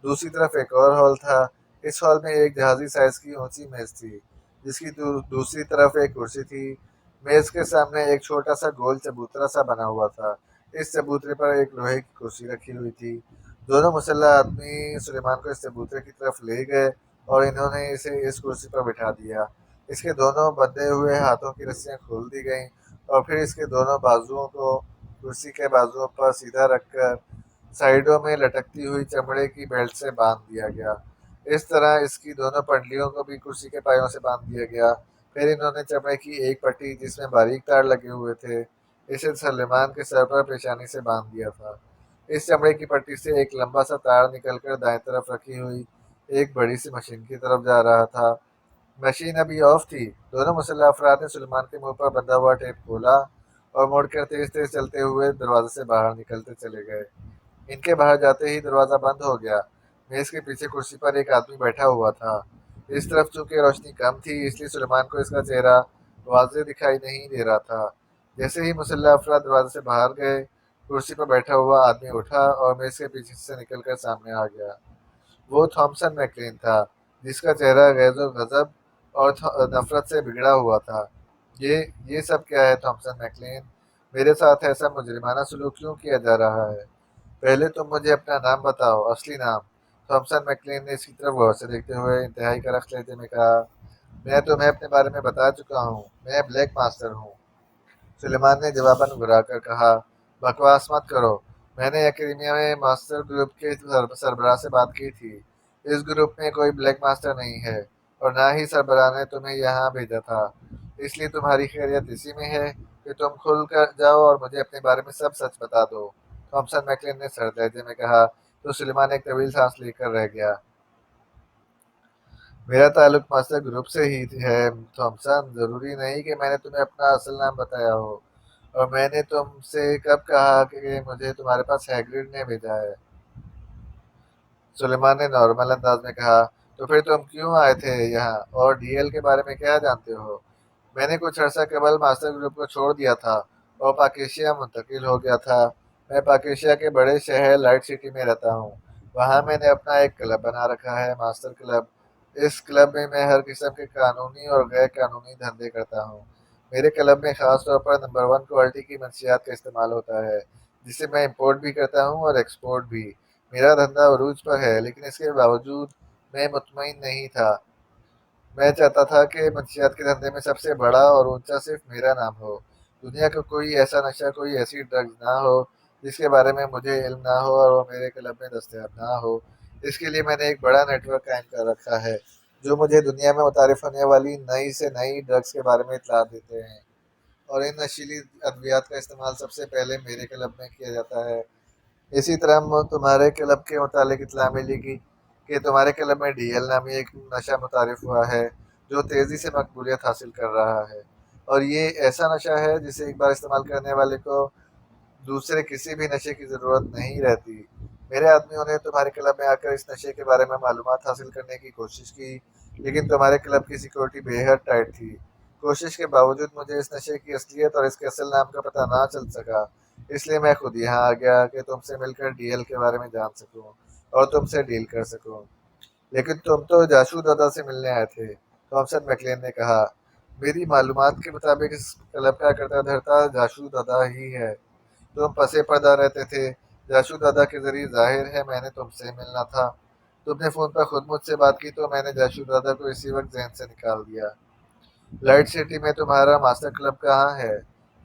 दूसरी तरफ एक और हॉल था। इस हॉल में एक जहाजी साइज की ऊंची मेज थी, जिसकी दूसरी तरफ एक कुर्सी थी। मेज के सामने एक छोटा सा गोल चबूतरा सा बना हुआ था। इस चबूतरे पर एक लोहे की कुर्सी रखी हुई थी। दोनों मुसल्ला आदमी सुलेमान को इस चबूतरे की तरफ ले गए और इन्होंने इसे इस कुर्सी पर बिठा दिया। इसके दोनों बंधे हुए हाथों की रस्सियां खोल दी गईं और फिर इसके दोनों बाजुओं को कुर्सी के बाजुओं पर सीधा रखकर साइडों में लटकती हुई चमड़े की बेल्ट से बांध दिया गया। इस तरह इसकी दोनों पटलियों को भी कुर्सी के पायों से बांध दिया गया। फिर इन्होंने चमड़े की एक पट्टी जिसमें बारीक तार लगे हुए थे, इसे सलेमान के सर पर पेशानी से बांध दिया था। इस चमड़े की पट्टी से एक लंबा सा तार निकलकर दाएं तरफ रखी हुई एक बड़ी सी मशीन की तरफ जा रहा था। मशीन अभी ऑफ थी। दोनों मुसल्लह अफराद ने सुलेमान के मुंह पर बंधा हुआ टेप खोला और मुड़कर तेज तेज चलते हुए दरवाजे से बाहर निकलते चले गए। इनके बाहर जाते ही दरवाजा बंद हो गया। मेज के पीछे कुर्सी पर एक आदमी बैठा हुआ था। इस तरफ चूंकि रोशनी कम थी, इसलिए सुलेमान को इसका चेहरा वाज़ेह दिखाई नहीं दे रहा था। जैसे ही मुसल्लह अफराद दरवाजे से बाहर गए, कुर्सी पर बैठा हुआ आदमी उठा और मेज के पीछे से निकलकर सामने आ गया। वो थॉमसन मैकलेन था, जिसका चेहरा गैज़ो गज़ब और नफरत से बिगड़ा हुआ था। ये ये सब क्या है थॉमसन मैकलेन? मेरे साथ ऐसा मुजरिमाना सलूक क्यों किया जा रहा है? पहले तुम मुझे अपना नाम बताओ, असली नाम। थॉमसन मैकलेन ने इसकी तरफ गौर से देखते हुए इंतहाई करख्त लहजे में कहा, मैं तुम्हें अपने बारे में बता चुका हूँ, मैं ब्लैक मास्टर हूँ। सुलेमान ने जवाबन मुस्कुराकर कहा, बकवास मत करो। मैंने क्रीमिया में मास्टर ग्रुप के सरबराह से बात की थी। इस ग्रुप में कोई ब्लैक मास्टर नहीं है और ना ही सरबराह ने तुम्हें यहाँ भेजा था। इसलिए तुम्हारी खैरियत इसी में है कि तुम खुल कर जाओ और मुझे अपने बारे में सब सच बता दो। थॉमसन मैकलिन ने सर्द लहजे में कहा। तो सुलेमान एक तवील सांस लेकर रह गया। मेरा ताल्लुक मास्टर ग्रुप से ही है थॉमसन। जरूरी नहीं कि मैंने तुम्हें अपना असल नाम बताया हो। और मैंने तुमसे कब कहा कि मुझे तुम्हारे पास हैग्रिड ने भेजा है? सुलेमान ने नॉर्मल अंदाज में कहा, तो फिर तुम क्यों आए थे यहाँ और डीएल के बारे में क्या जानते हो? मैंने कुछ अर्सा कबल मास्टर ग्रुप को छोड़ दिया था और पाकेशिया मुंतकिल हो गया था। मैं पाकेशिया के बड़े शहर लाइट सिटी में रहता हूँ। वहाँ मैंने अपना एक क्लब बना रखा है, मास्टर क्लब। इस क्लब में मैं हर किस्म के कानूनी और गैर कानूनी धंधे करता हूँ। मेरे क्लब में ख़ास तौर पर नंबर वन क्वालिटी की मंशियात का इस्तेमाल होता है, जिसे मैं इंपोर्ट भी करता हूँ और एक्सपोर्ट भी। मेरा धंधा अरूज पर है, लेकिन इसके बावजूद मैं मुतमईन नहीं था। मैं चाहता था कि मंशियात के धंधे में सबसे बड़ा और ऊंचा सिर्फ मेरा नाम हो। दुनिया का कोई ऐसा नशा, कोई ऐसी ड्रग्स ना हो जिसके बारे में मुझे इल्म ना हो और वो मेरे क्लब में दस्तयाब ना हो। इसके लिए मैंने एक बड़ा नेटवर्क कायम कर रखा है, जो मुझे दुनिया में मुतारिफ होने वाली नई से नई ड्रग्स के बारे में इतला देते हैं। और इन नशीली अद्वियात का इस्तेमाल सबसे पहले मेरे क्लब में किया जाता है। इसी तरह तुम्हारे क्लब के मुतालिक इत्तला मिलेगी कि तुम्हारे क्लब में डीएल नामी एक नशा मुतारिफ हुआ है, जो तेज़ी से मकबूलियत हासिल कर रहा है। और ये ऐसा नशा है जिसे एक बार इस्तेमाल करने वाले को दूसरे किसी भी नशे की ज़रूरत नहीं रहती। मेरे आदमियों ने तुम्हारे क्लब में आकर इस नशे के बारे में मालूमात हासिल करने की कोशिश की, लेकिन तुम्हारे क्लब की सिक्योरिटी बेहद टाइट थी। कोशिश के बावजूद मुझे इस नशे की असलियत और इसके असल नाम का पता ना चल सका। इसलिए मैं खुद यहाँ आ गया कि तुमसे मिलकर डीएल के बारे में जान सकूँ और तुमसे डील कर सकूँ। लेकिन तुम तो जासूद दादा से मिलने आए थे, थॉमसन मैकलेन ने कहा। मेरी मालूमात के मुताबिक इस क्लब का करता धरता जासूद दादा ही है। तुम पसे पर्दा रहते थे। जाशू दादा के जरिए जाहिर है मैंने तुमसे मिलना था। तुमने फ़ोन पर खुद मुझसे बात की तो मैंने जाशू दादा को इसी वक्त जहन से निकाल दिया। लाइट सिटी में तुम्हारा मास्टर क्लब कहाँ है?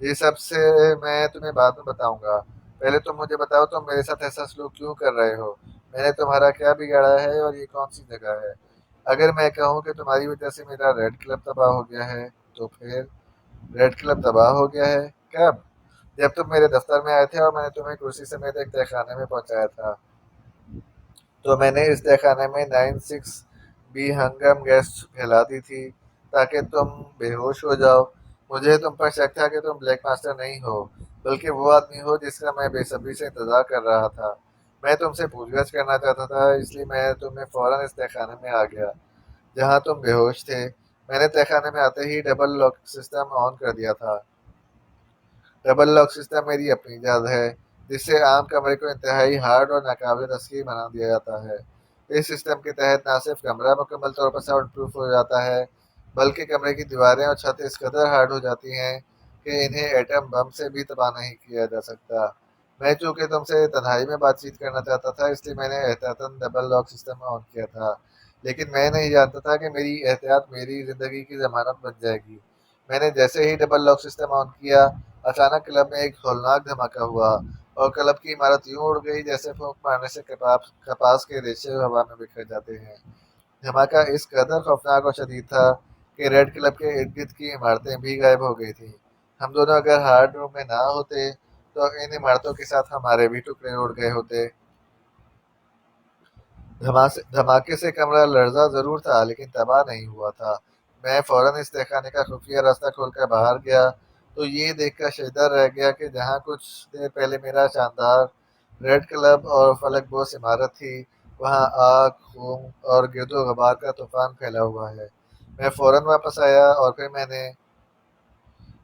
ये सब से मैं तुम्हें बाद में बताऊंगा। पहले तुम मुझे बताओ, तुम मेरे साथ ऐसा सलूक क्यों कर रहे हो? मैंने तुम्हारा क्या बिगाड़ा है और ये कौन सी जगह है? अगर मैं कहूँ कि तुम्हारी वजह से मेरा रेड क्लब तबाह हो गया है, तो फिर? रेड क्लब तबाह हो गया है? कब? जब तुम मेरे दफ्तर में आए थे और मैंने तुम्हें कुर्सी समेत एक तहखाने में पहुंचाया था, तो मैंने इस तहखाने में 96 बी हंगम गैस फैला दी थी ताकि तुम बेहोश हो जाओ। मुझे तुम पर शक था कि तुम ब्लैक मास्टर नहीं हो, बल्कि वो आदमी हो जिसका मैं बेसब्री से इंतजार कर रहा था। मैं तुमसे पूछगछ करना चाहता था, इसलिए मैं तुम्हें फौरन इस तहखाने में आ गया जहाँ तुम बेहोश थे। मैंने तहखाने में आते ही डबल लॉक सिस्टम ऑन कर दिया था। डबल लॉक सिस्टम मेरी अपनी इजाद है, जिससे आम कमरे को इंतहाई हार्ड और नाकाबिल तस्खीर बना दिया जाता है। इस सिस्टम के तहत न सिर्फ कमरा मुकम्मल तौर पर साउंड प्रूफ हो जाता है, बल्कि कमरे की दीवारें और छत इस कदर हार्ड हो जाती हैं कि इन्हें एटम बम से भी तबाह नहीं किया जा सकता। मैं चूंकि तुमसे तन्हाई में बातचीत करना चाहता था, इसलिए मैंने एहतियातन डबल लॉक सिस्टम ऑन किया था। लेकिन मैं नहीं जानता था कि मेरी एहतियात मेरी ज़िंदगी की ज़मानत बन जाएगी। मैंने जैसे ही डबल लॉक सिस्टम ऑन किया, अचानक क्लब में एक होलनाक धमाका हुआ और क्लब की इमारत यूं उड़ गई जैसे फूंक मारने से कपास के रेशे हवा में बिखर जाते हैं। धमाका इस कदर खौफनाक और शदीद था कि रेड क्लब के इर्द गिर्द की इमारतें भी गायब हो गई थी। हम दोनों अगर हार्ड रूम में ना होते तो इन इमारतों के साथ हमारे भी टुकड़े उड़ गए होते। धमाके से कमरा लर्जा जरूर था लेकिन तबाह नहीं हुआ था। मैं फौरन इस तहखाने का खुफिया रास्ता खोलकर बाहर गया तो ये देखकर शहदर रह गया कि जहाँ कुछ देर पहले मेरा शानदार रेड क्लब और फलक बोस इमारत थी, वहाँ आग, खून और गिरदो गबार का तूफान फैला हुआ है। मैं फौरन वापस आया और फिर मैंने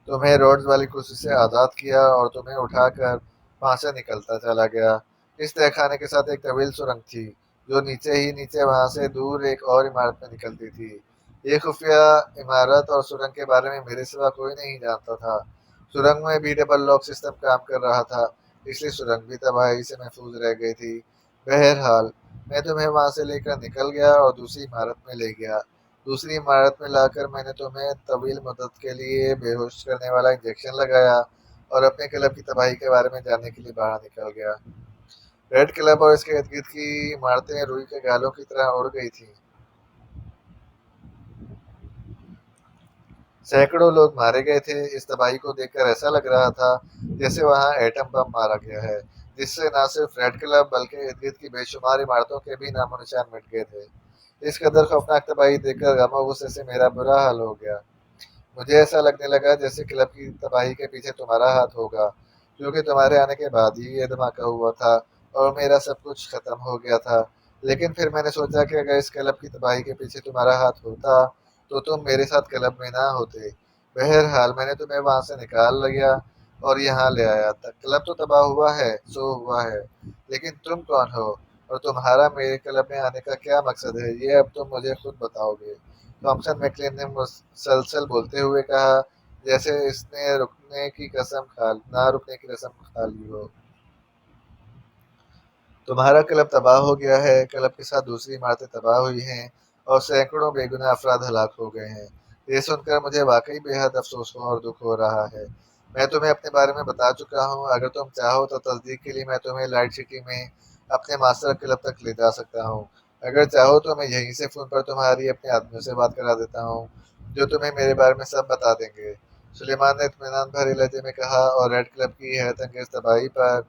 तुम्हें रोड्स वाली कुर्सी से आज़ाद किया और तुम्हें उठाकर वहां से निकलता चला गया। इस तहखाने के साथ एक तवील सुरंग थी जो नीचे ही नीचे वहां से दूर एक और इमारत में निकलती थी। ये खुफिया इमारत और सुरंग के बारे में मेरे सिवा कोई नहीं जानता था। सुरंग में भी डबल लॉक सिस्टम काम कर रहा था, इसलिए सुरंग भी तबाही से महफूज रह गई थी। बहरहाल मैं तुम्हें वहां से लेकर निकल गया और दूसरी इमारत में ले गया। दूसरी इमारत में लाकर मैंने तुम्हें तवील मुद्दत के लिए बेहोश करने वाला इंजेक्शन लगाया और अपने क्लब की तबाही के बारे में जानने के लिए बाहर निकल गया। रेड क्लब और इसके इर्द गिर्द की इमारतें रुई के गालों की तरह उड़ गई थी। सैकड़ों लोग मारे गए थे। इस तबाही को देखकर ऐसा लग रहा था जैसे वहां एटम बम मारा गया है, जिससे न सिर्फ रेड क्लब बल्कि इर्द गिर्द की बेशुमार इमारतों के भी नामो निशान मिट गए थे। इस कदर खौफनाक तबाही देखकर गम और गुस्से से मेरा बुरा हाल हो गया। मुझे ऐसा लगने लगा जैसे क्लब की तबाही के पीछे तुम्हारा हाथ होगा, क्योंकि तुम्हारे आने के बाद ही ये धमाका हुआ था और मेरा सब कुछ खत्म हो गया था। लेकिन फिर मैंने सोचा कि अगर इस क्लब की तबाही के पीछे तुम्हारा हाथ होता तो तुम मेरे साथ क्लब में ना होते। बहरहाल मैंने तुम्हें वहां से निकाल लिया और यहाँ ले आया था। क्लब तो तबाह हुआ है सो हुआ है, लेकिन तुम कौन हो और तुम्हारा मेरे क्लब में आने का क्या मकसद है, ये अब तुम मुझे खुद बताओगे। थॉमसन मैकलेन ने मुसलसल बोलते हुए कहा, जैसे इसने रुकने की कसम खा ली हो। तुम्हारा क्लब तबाह हो गया है, क्लब के साथ दूसरी इमारतें तबाह हुई हैं और सैकड़ों बेगुनाह अफराद हलाक हो गए हैं। ये सुनकर मुझे वाकई बेहद अफसोस और दुख हो रहा है। मैं तुम्हें अपने बारे में बता चुका हूँ, अगर तुम चाहो तो तस्दीक के लिए मैं तुम्हें लाइट सिटी में अपने मास्टर क्लब तक ले जा सकता हूँ। अगर चाहो तो मैं यहीं से फ़ोन पर तुम्हारी अपने आदमियों से बात करा देता हूँ, जो तुम्हें मेरे बारे में सब बता देंगे। सुलेमान ने इत्मीनान भरे लहजे में कहा और रेड क्लब की हैरत अंगेज तबाही पर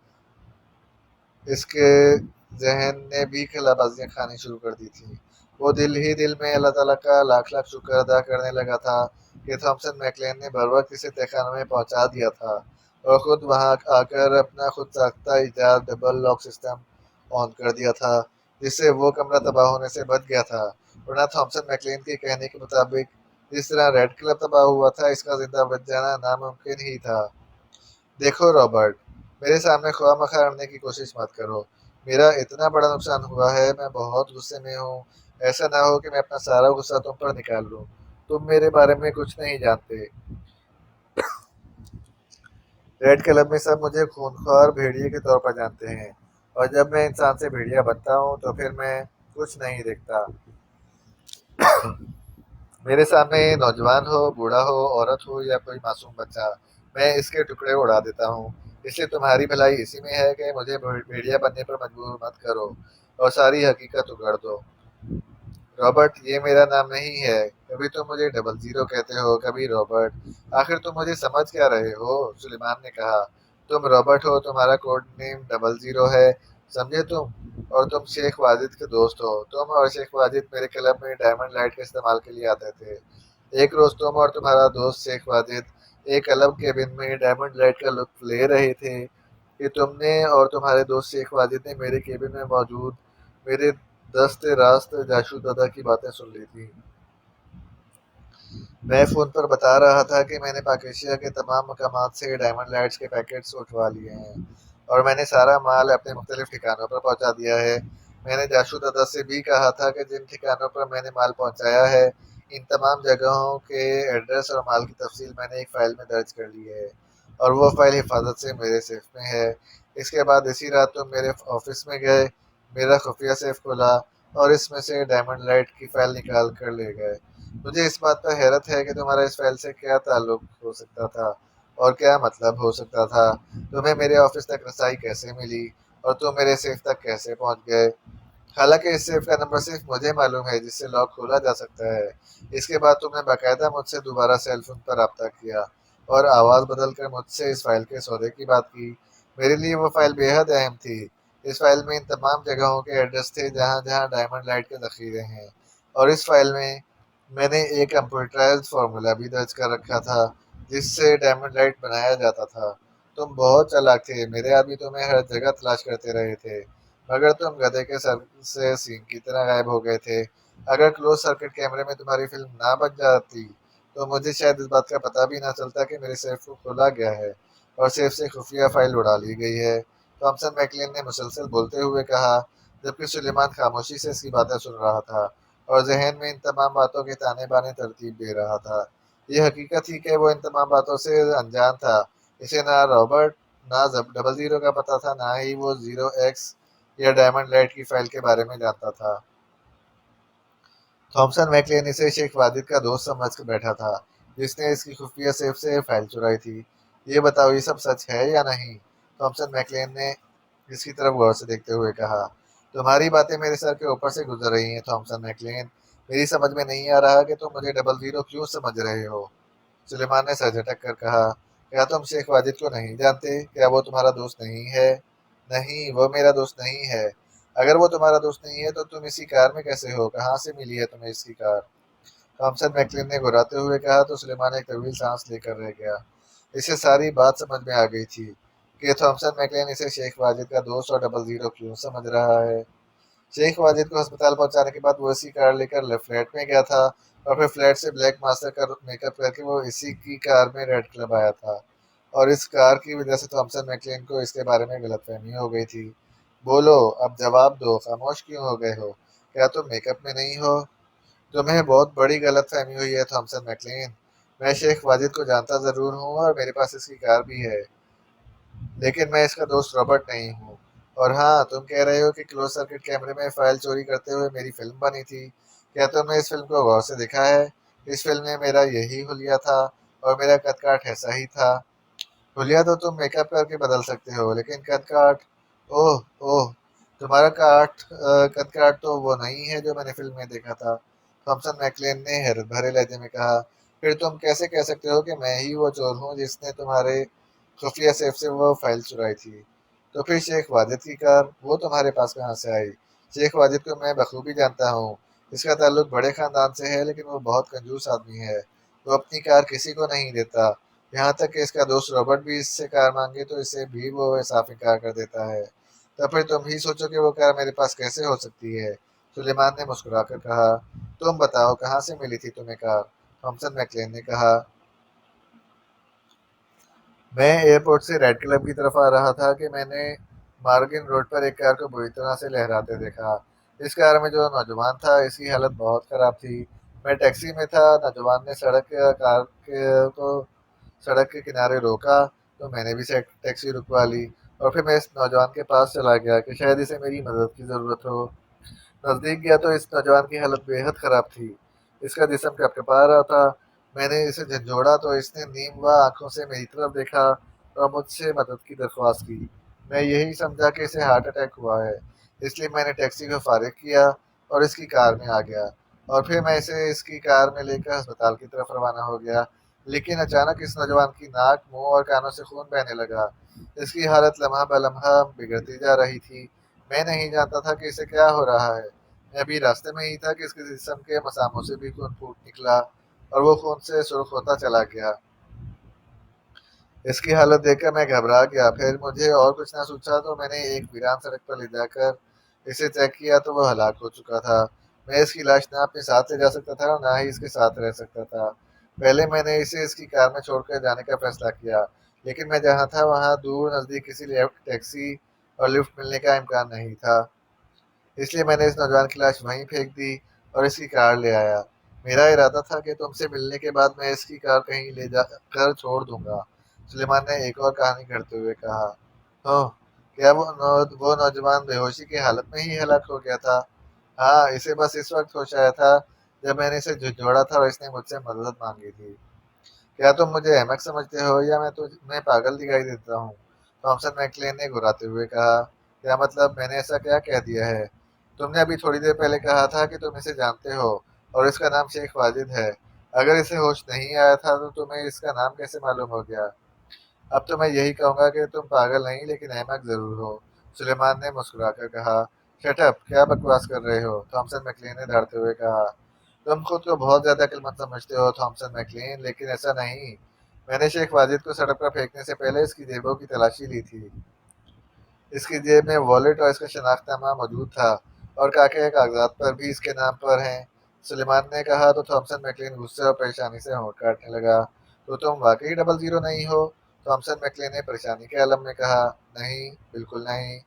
इसके ज़हन ने भी खिलाबाजियाँ खानी शुरू कर दी थी। वो दिल ही दिल में अल्लाह ताला का लाख लाख शुक्र अदा करने लगा था कि थॉमसन मैकलेन ने बर वक्त इसे तहखाने में पहुंचा दिया था और ख़ुद वहां आकर अपना खुद साख्ता ईजाद डबल लॉक सिस्टम ऑन कर दिया था, जिससे वो कमरा तबाह होने से बच गया था। वरना थॉमसन मैकलेन के कहने के मुताबिक जिस तरह रेड क्लब तबाह हुआ था, इसका जिंदा बच जाना नामुमकिन ही था। देखो रॉबर्ट, मेरे सामने ख्वाह लड़ने की कोशिश मत करो। मेरा इतना बड़ा नुकसान हुआ है, मैं बहुत गुस्से में हूँ। ऐसा ना हो कि मैं अपना सारा गुस्सा तुम पर निकाल लूँ। तुम मेरे बारे में कुछ नहीं जानते। रेड क्लब में सब मुझे खूनख्वार भेड़िए के तौर पर जानते हैं, और जब मैं इंसान से भेड़िया बनता हूँ तो फिर मैं कुछ नहीं देखता। मेरे सामने नौजवान हो, बूढ़ा हो, औरत हो या कोई मासूम बच्चा, मैं इसके टुकड़े उड़ा देता हूँ। इसलिए तुम्हारी भलाई इसी में है कि मुझे भेड़िया बनने पर मजबूर मत करो और सारी हकीकत उगड़ दो। रॉबर्ट ये मेरा नाम नहीं है। कभी तुम मुझे डबल जीरो कहते हो, कभी रॉबर्ट। आखिर तुम मुझे समझ क्या रहे हो? सुलेमान ने कहा। तुम रॉबर्ट हो, तुम्हारा कोड नेम डबल जीरो है, समझे तुम? और तुम शेख वाजिद के दोस्त हो। तुम और शेख वाजिद मेरे क्लब में डायमंड लाइट के इस्तेमाल के लिए आते थे। एक रोज तुम और तुम्हारा दोस्त शेख वाजिद एक अलग केबिन में डायमंड लाइट का लुत्फ ले रहे थे कि तुमने और तुम्हारे दोस्त शेख वाजिद ने मेरे केबिन में मौजूद मेरे दस्ते रास्त जाशू दादा की बातें सुन ली थी। मैं फ़ोन पर बता रहा था कि मैंने पाकिस्तान के तमाम मकामात से डायमंड लाइट्स के पैकेट्स उठवा लिए हैं और मैंने सारा माल अपने मुख्तलिफ ठिकानों पर पहुंचा दिया है। मैंने जाशू दादा से भी कहा था कि जिन ठिकानों पर मैंने माल पहुंचाया है, इन तमाम जगहों के एड्रेस और माल की तफसील मैंने एक फ़ाइल में दर्ज कर ली है और वो फ़ाइल हिफाजत से मेरे सेफ में है। इसके बाद इसी रात तुम मेरे ऑफिस में गए, मेरा खुफिया सेफ खोला और इसमें से डायमंड लाइट की फ़ाइल निकाल कर ले गए। मुझे इस बात पर हैरत है कि तुम्हारा इस फ़ाइल से क्या ताल्लुक़ हो सकता था। اور کیا مطلب ہو سکتا تھا؟ تمہیں میرے آفس تک رسائی کیسے ملی اور تم میرے سیف تک کیسے پہنچ گئے؟ حالانکہ اس سیف کا نمبر صرف مجھے معلوم ہے جس سے لاک کھولا جا سکتا ہے۔ اس کے بعد تم نے باقاعدہ مجھ سے دوبارہ سیل فون پر رابطہ کیا اور آواز بدل کر مجھ سے اس فائل کے سودے کی بات کی۔ میرے لیے وہ فائل بے حد اہم تھی۔ اس فائل میں ان تمام جگہوں کے ایڈریس تھے جہاں جہاں ڈائمنڈ لائٹ کے ذخیرے ہیں، اور اس فائل میں نے ایک کمپیوٹرائزڈ فارمولا بھی درج کر رکھا تھا جس سے ڈائمنڈ لائٹ بنایا جاتا تھا۔ تم بہت چالاک تھے، میرے آدمی تمہیں ہر جگہ تلاش کرتے رہے تھے، مگر تم گدھے کے سر سے سینگ کی طرح غائب ہو گئے تھے۔ اگر کلوز سرکٹ کیمرے میں تمہاری فلم نہ بن جاتی تو مجھے شاید اس بات کا پتہ بھی نہ چلتا کہ میرے سیف کو کھولا گیا ہے اور سیف سے خفیہ فائل اڑا لی گئی ہے، تھامسن میکلین نے مسلسل بولتے ہوئے کہا، جبکہ سلیمان خاموشی سے اس کی باتیں سن رہا تھا اور ذہن میں ان تمام باتوں کے تانے بانے ترتیب دے رہا تھا۔ یہ حقیقت تھی کہ وہ ان تمام باتوں سے انجان تھا۔ اسے نہ رابرٹ نہ ڈبل زیرو کا پتہ تھا، نہ ہی وہ زیرو ایکس یا ڈائمنڈ لائٹ کی فائل کے بارے میں جانتا تھا۔ تھامسن میکلین اسے شیخ واجد کا دوست سمجھ کر بیٹھا تھا جس نے اس کی خفیہ سیف سے فائل چرائی تھی۔ یہ بتاؤ، یہ سب سچ ہے یا نہیں؟ تھامسن میکلین نے اس کی طرف غور سے دیکھتے ہوئے کہا۔ تمہاری باتیں میرے سر کے اوپر سے گزر رہی ہیں تھامسن میکلین، میری سمجھ میں نہیں آ رہا کہ تم مجھے ڈبل زیرو کیوں سمجھ رہے ہو؟ سلیمان نے سر جھٹک کر کہا، کیا تم شیخ واجد کو نہیں جانتے؟ کیا وہ تمہارا دوست نہیں ہے؟ نہیں، وہ میرا دوست نہیں ہے۔ اگر وہ تمہارا دوست نہیں ہے تو تم اسی کار میں کیسے ہو؟ کہاں سے ملی ہے تمہیں اس کی کار؟ تھامسن میکلین نے گھراتے ہوئے کہا تو سلیمان ایک طویل سانس لے کر رہ گیا۔ اسے ساری بات سمجھ میں آ گئی تھی کہ تھامسن میکلین اسے شیخ واجد کا دوست اور ڈبل زیرو کیوں سمجھ رہا ہے۔ شیخ واجد کو ہسپتال پہنچانے کے بعد وہ اسی کار لے کر فلیٹ میں گیا تھا اور پھر فلیٹ سے بلیک ماسٹر کا میک اپ کر کے وہ اسی کی کار میں ریڈ کلب آیا تھا، اور اس کار کی وجہ سے تھامسن میکلین کو اس کے بارے میں غلط فہمی ہو گئی تھی۔ بولو، اب جواب دو، خاموش کیوں ہو گئے ہو؟ کیا تم میک اپ میں نہیں ہو؟ تمہیں بہت بڑی غلط فہمی ہوئی ہے تھامسن میکلین۔ میں شیخ واجد کو جانتا ضرور ہوں اور میرے پاس اس کی کار بھی ہے، لیکن میں اس کا دوست رابرٹ نہیں ہوں۔ اور ہاں، تم کہہ رہے ہو کہ کلوز سرکٹ کیمرے میں فائل چوری کرتے ہوئے میری فلم بنی تھی۔ کیا تم نے اس فلم کو غور سے دیکھا ہے؟ اس فلم میں میرا یہی حلیہ تھا اور میرا قد کاٹ ایسا ہی تھا۔ حلیہ تو تم میک اپ کر کے بدل سکتے ہو، لیکن قد کاٹ، اوہ اوہ، تمہارا قد کاٹ تو وہ نہیں ہے جو میں نے فلم میں دیکھا تھا، تھامسن میکلین نے حیرت بھرے لہجے میں کہا۔ پھر تم کیسے کہہ سکتے ہو کہ میں ہی وہ چور ہوں جس نے تمہارے خفیہ سیف سے وہ فائل چرائی تھی؟ تو پھر شیخ واجد کی کار، وہ تمہارے پاس کہاں سے آئی؟ شیخ واجد کو میں بخوبی جانتا ہوں، اس کا تعلق بڑے خاندان سے ہے، لیکن وہ بہت کنجوس آدمی ہے۔ وہ اپنی کار کسی کو نہیں دیتا، یہاں تک کہ اس کا دوست رابرٹ بھی اس سے کار مانگے تو اسے بھی وہ صاف انکار کر دیتا ہے۔ تو پھر تم ہی سوچو کہ وہ کار میرے پاس کیسے ہو سکتی ہے؟ سلیمان نے مسکرا کر کہا۔ تم بتاؤ، کہاں سے ملی تھی تمہیں کار؟ تھامسن میکلین نے کہا۔ میں ایئرپورٹ سے ریڈ کلب کی طرف آ رہا تھا کہ میں نے مارگن روڈ پر ایک کار کو بری طرح سے لہراتے دیکھا۔ اس کار میں جو نوجوان تھا اس کی حالت بہت خراب تھی۔ میں ٹیکسی میں تھا، نوجوان نے کو سڑک کے کنارے روکا تو میں نے بھی ٹیکسی رکوا لی، اور پھر میں اس نوجوان کے پاس چلا گیا کہ شاید اسے میری مدد کی ضرورت ہو۔ نزدیک گیا تو اس نوجوان کی حالت بے حد خراب تھی، اس کا جسم کپکپا رہا تھا۔ میں نے اسے جھنجھوڑا تو اس نے نیم و آنکھوں سے میری طرف دیکھا اور مجھ سے مدد کی درخواست کی۔ میں یہی سمجھا کہ اسے ہارٹ اٹیک ہوا ہے، اس لیے میں نے ٹیکسی کو فارغ کیا اور اس کی کار میں آ گیا، اور پھر میں اسے اس کی کار میں لے کر ہسپتال کی طرف روانہ ہو گیا۔ لیکن اچانک اس نوجوان کی ناک، منہ اور کانوں سے خون بہنے لگا۔ اس کی حالت لمحہ بہ لمحہ بگڑتی جا رہی تھی۔ میں نہیں جانتا تھا کہ اسے کیا ہو رہا ہے۔ میں ابھی راستے میں ہی تھا کہ اس کے جسم کے مساموں سے بھی خون پھوٹ نکلا اور وہ خون سے سرخ ہوتا چلا گیا۔ اس کی حالت دیکھ کر میں گھبرا گیا۔ پھر مجھے اور کچھ نہ سوچا تو میں نے ایک ویران سڑک پر لے جا کر اسے چیک کیا تو وہ ہلاک ہو چکا تھا۔ میں اس کی لاش نہ اپنے ساتھ لے جا سکتا تھا اور نہ ہی اس کے ساتھ رہ سکتا تھا۔ پہلے میں نے اسے اس کی کار میں چھوڑ کر جانے کا فیصلہ کیا، لیکن میں جہاں تھا وہاں دور نزدیک کسی ٹیکسی اور لفٹ ملنے کا امکان نہیں تھا، اس لیے میں نے اس نوجوان کی لاش وہیں پھینک دی اور اس کی کار لے آیا۔ میرا ارادہ تھا کہ تم سے ملنے کے بعد میں اس کی کار کہیں لے جا کر چھوڑ دوں گا، سلیمان نے ایک اور کہانی گھڑتے ہوئے کہا۔ اوہ، کیا وہ نوجوان بے ہوشی کی حالت میں ہی ہلاک ہو گیا تھا؟ ہاں، اسے بس اس وقت ہوش آیا تھا جب میں نے اسے جھنجھوڑا تھا اور اس نے مجھ سے مدد مانگی تھی۔ کیا تم مجھے احمق سمجھتے ہو یا میں تمہیں پاگل دکھائی دیتا ہوں؟ تھامسن میکلین نے گھراتے ہوئے کہا۔ کیا مطلب، میں نے ایسا کیا کہہ دیا ہے؟ تم نے ابھی تھوڑی دیر پہلے کہا تھا کہ تم اسے جانتے ہو اور اس کا نام شیخ واجد ہے۔ اگر اسے ہوش نہیں آیا تھا تو تمہیں اس کا نام کیسے معلوم ہو گیا؟ اب تو میں یہی کہوں گا کہ تم پاگل نہیں لیکن احمق ضرور ہو، سلیمان نے مسکرا کر کہا۔ شٹ اپ، کیا بکواس کر رہے ہو؟ تھامسن میکلین نے دھاڑتے ہوئے کہا۔ تم خود کو بہت زیادہ عقلمند سمجھتے ہو تھامسن میکلین، لیکن ایسا نہیں۔ میں نے شیخ واجد کو سڑک پر پھینکنے سے پہلے اس کی جیبوں کی تلاشی لی تھی۔ اس کی جیب میں والیٹ اور اس کا شناخت نامہ موجود تھا اور کاکے کاغذات پر بھی اس کے نام پر ہیں۔ سلیمان نے کہا تو تھامسن میکلین غصے اور پریشانی سے ہونٹ کاٹنے لگا۔ تو تم واقعی 00 نہیں ہو؟ تھامسن میکلین نے پریشانی کے عالم میں کہا۔ نہیں، بالکل نہیں۔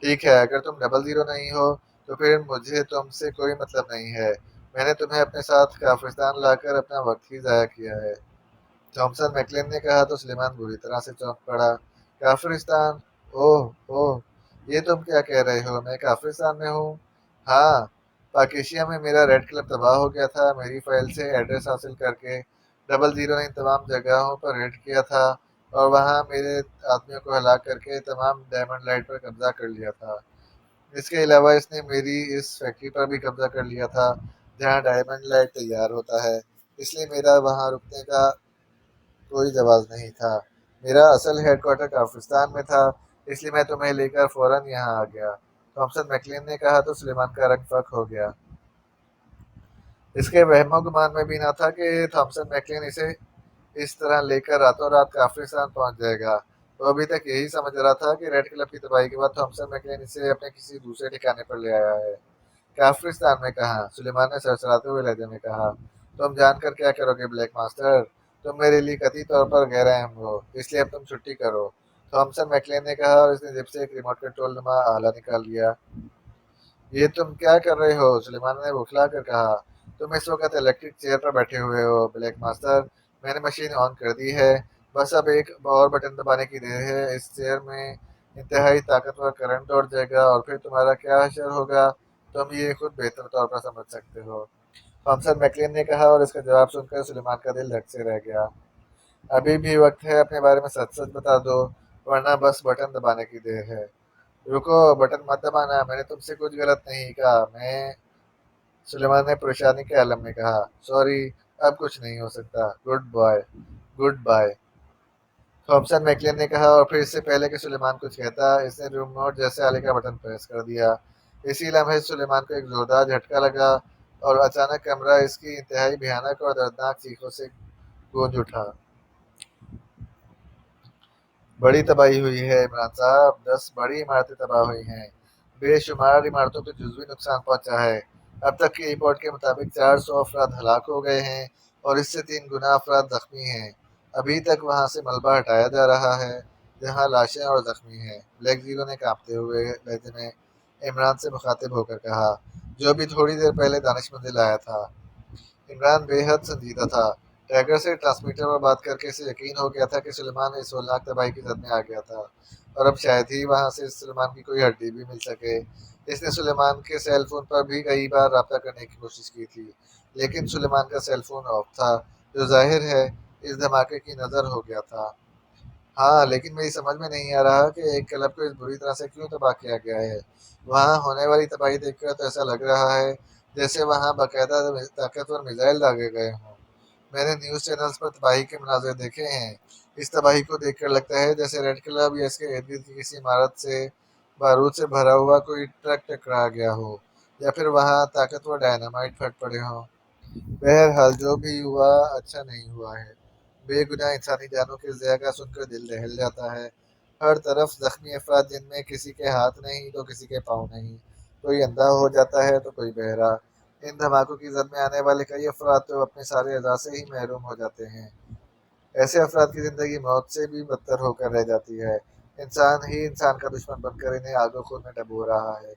ٹھیک ہے، اگر تم 00 نہیں ہو تو پھر مجھے تم سے کوئی مطلب نہیں ہے۔ میں نے تمہیں اپنے ساتھ کافرستان لا کر اپنا وقت ہی ضائع کیا ہے، تھامسن میکلین نے کہا تو سلیمان بری طرح سے چونک پڑا۔ کافرستان؟ اوہ اوہ، یہ تم کیا کہہ رہے ہو؟ میں کافرستان میں ہوں؟ ہاں، پاکیشیا میں میرا ریڈ کلب تباہ ہو گیا تھا۔ میری فائل سے ایڈریس حاصل کر کے 00 نے ان تمام جگہوں پر ریڈ کیا تھا اور وہاں میرے آدمیوں کو ہلاک کر کے تمام ڈائمنڈ لائٹ پر قبضہ کر لیا تھا۔ اس کے علاوہ اس نے میری اس فیکٹری پر بھی قبضہ کر لیا تھا جہاں ڈائمنڈ لائٹ تیار ہوتا ہے، اس لیے میرا وہاں رکنے کا کوئی جواز نہیں تھا۔ میرا اصل ہیڈ کوارٹر کافرستان میں تھا، اس لیے میں تمہیں لے کر فوراً یہاں آ گیا، تھامسن میکلین نے کہا تو سلیمان کا رنگ فک ہو گیا۔ اس کے وہم و گمان میں بھی نہ تھا کہ تھامسن میکلین اسے اس طرح لے کر راتوں رات کافرستان پہنچ جائے گا۔ وہ ابھی تک یہی سمجھ رہا تھا کہ ریڈ کلب کی تباہی کے بعد تھامسن میکلین اسے اپنے کسی دوسرے ٹھکانے پر لے آیا ہے۔ کافرستان میں کہاں؟ سلیمان نے سرسراتے ہوئے لہجے میں کہا۔ تم جان کر کیا کرو گے بلیک ماسٹر؟ تم میرے لیے قطعی طور پر غیر اہم ہو، اس لیے اب تم چھٹی کرو، تھامسن میکلین نے کہا اور اس نے جیب سے ایک ریموٹ کنٹرول نما آلہ نکال لیا۔ یہ تم کیا کر رہے ہو؟ سلیمان نے بوکھلا کر کہا۔ تم اس وقت الیکٹرک چیئر پر بیٹھے ہوئے ہو بلیک ماسٹر، میں نے مشین آن کر دی ہے، بس اب ایک اور بٹن دبانے کی دیر ہے، اس چیئر میں انتہائی طاقتور کرنٹ دوڑ جائے گا اور پھر تمہارا کیا حشر ہوگا تم یہ خود بہتر طور پر سمجھ سکتے ہو، تھامسن میکلین نے کہا اور اس کا جواب سن کر سلیمان کا دل دھک سے رہ گیا۔ ابھی بھی وقت ہے، اپنے بارے میں سچ سچ بتا دو ورنہ بس بٹن دبانے کی دیر ہے۔ رکو، بٹن مت دبانا، میں نے تم سے کچھ غلط نہیں کہا، سلیمان نے پریشانی کے عالم میں کہا۔ سوری، اب کچھ نہیں ہو سکتا، goodbye, goodbye, Thomson McLean نے کہا اور پھر اس سے پہلے کہ سلیمان کچھ کہتا اس نے ریموٹ جیسے آلے کا بٹن پریس کر دیا۔ اسی لمحے سلیمان کو ایک زوردار جھٹکا لگا اور اچانک کمرہ اس کی انتہائی بھیانک اور دردناک چیخوں سے گونج اٹھا۔ بڑی تباہی ہوئی ہے عمران صاحب، 10 بڑی عمارتیں تباہ ہوئی ہیں، بے شمار عمارتوں کو جزوی نقصان پہنچا ہے۔ اب تک کی رپورٹ کے مطابق 400 افراد ہلاک ہو گئے ہیں اور اس سے 3 گنا افراد زخمی ہیں۔ ابھی تک وہاں سے ملبہ ہٹایا جا رہا ہے جہاں لاشیں اور زخمی ہیں، بلیک زیرو نے کانپتے ہوئے لہجے میں عمران سے مخاطب ہو کر کہا، جو بھی تھوڑی دیر پہلے دانش منزل آیا تھا۔ عمران بے حد سنجیدہ تھا۔ ٹیگر سے ٹرانسمیٹر پر بات کر کے اسے یقین ہو گیا تھا کہ سلیمان اس ہولناک تباہی کی زد میں آ گیا تھا اور اب شاید ہی وہاں سے سلیمان کی کوئی ہڈی بھی مل سکے۔ اس نے سلیمان کے سیل فون پر بھی کئی بار رابطہ کرنے کی کوشش کی تھی لیکن سلیمان کا سیل فون آف تھا، جو ظاہر ہے اس دھماکے کی نظر ہو گیا تھا۔ ہاں، لیکن میری سمجھ میں نہیں آ رہا کہ ایک کلب کو اس بری طرح سے کیوں تباہ کیا گیا ہے۔ وہاں ہونے والی تباہی دیکھ کر تو ایسا لگ رہا ہے جیسے وہاں باقاعدہ طاقتور میزائل داغے گئے ہوں۔ میں نے نیوز چینلز پر تباہی کے مناظر دیکھے ہیں، اس تباہی کو دیکھ کر لگتا ہے جیسے ریڈ کلب یا اس کے ارد گرد کی کسی عمارت سے بارود سے بھرا ہوا کوئی ٹرک ٹکرا گیا ہو یا پھر وہاں طاقتور ڈائنامائٹ پھٹ پڑے ہوں۔ بہرحال جو بھی ہوا اچھا نہیں ہوا ہے، بے گناہ انسانی جانوں کے ضیاع کا سن کر دل دہل جاتا ہے۔ ہر طرف زخمی افراد جن میں کسی کے ہاتھ نہیں تو کسی کے پاؤں نہیں، کوئی اندھا ہو جاتا ہے تو کوئی بہرا۔ ان دھماکوں کی زد میں آنے والے کئی افراد تو اپنے سارے اعضاء سے ہی محروم ہو جاتے ہیں۔ ایسے افراد کی زندگی موت سے بھی بدتر ہو کر رہ جاتی ہے، انسان ہی انسان کا دشمن بن کر انہیں آگ و خون میں ڈبو رہا ہے۔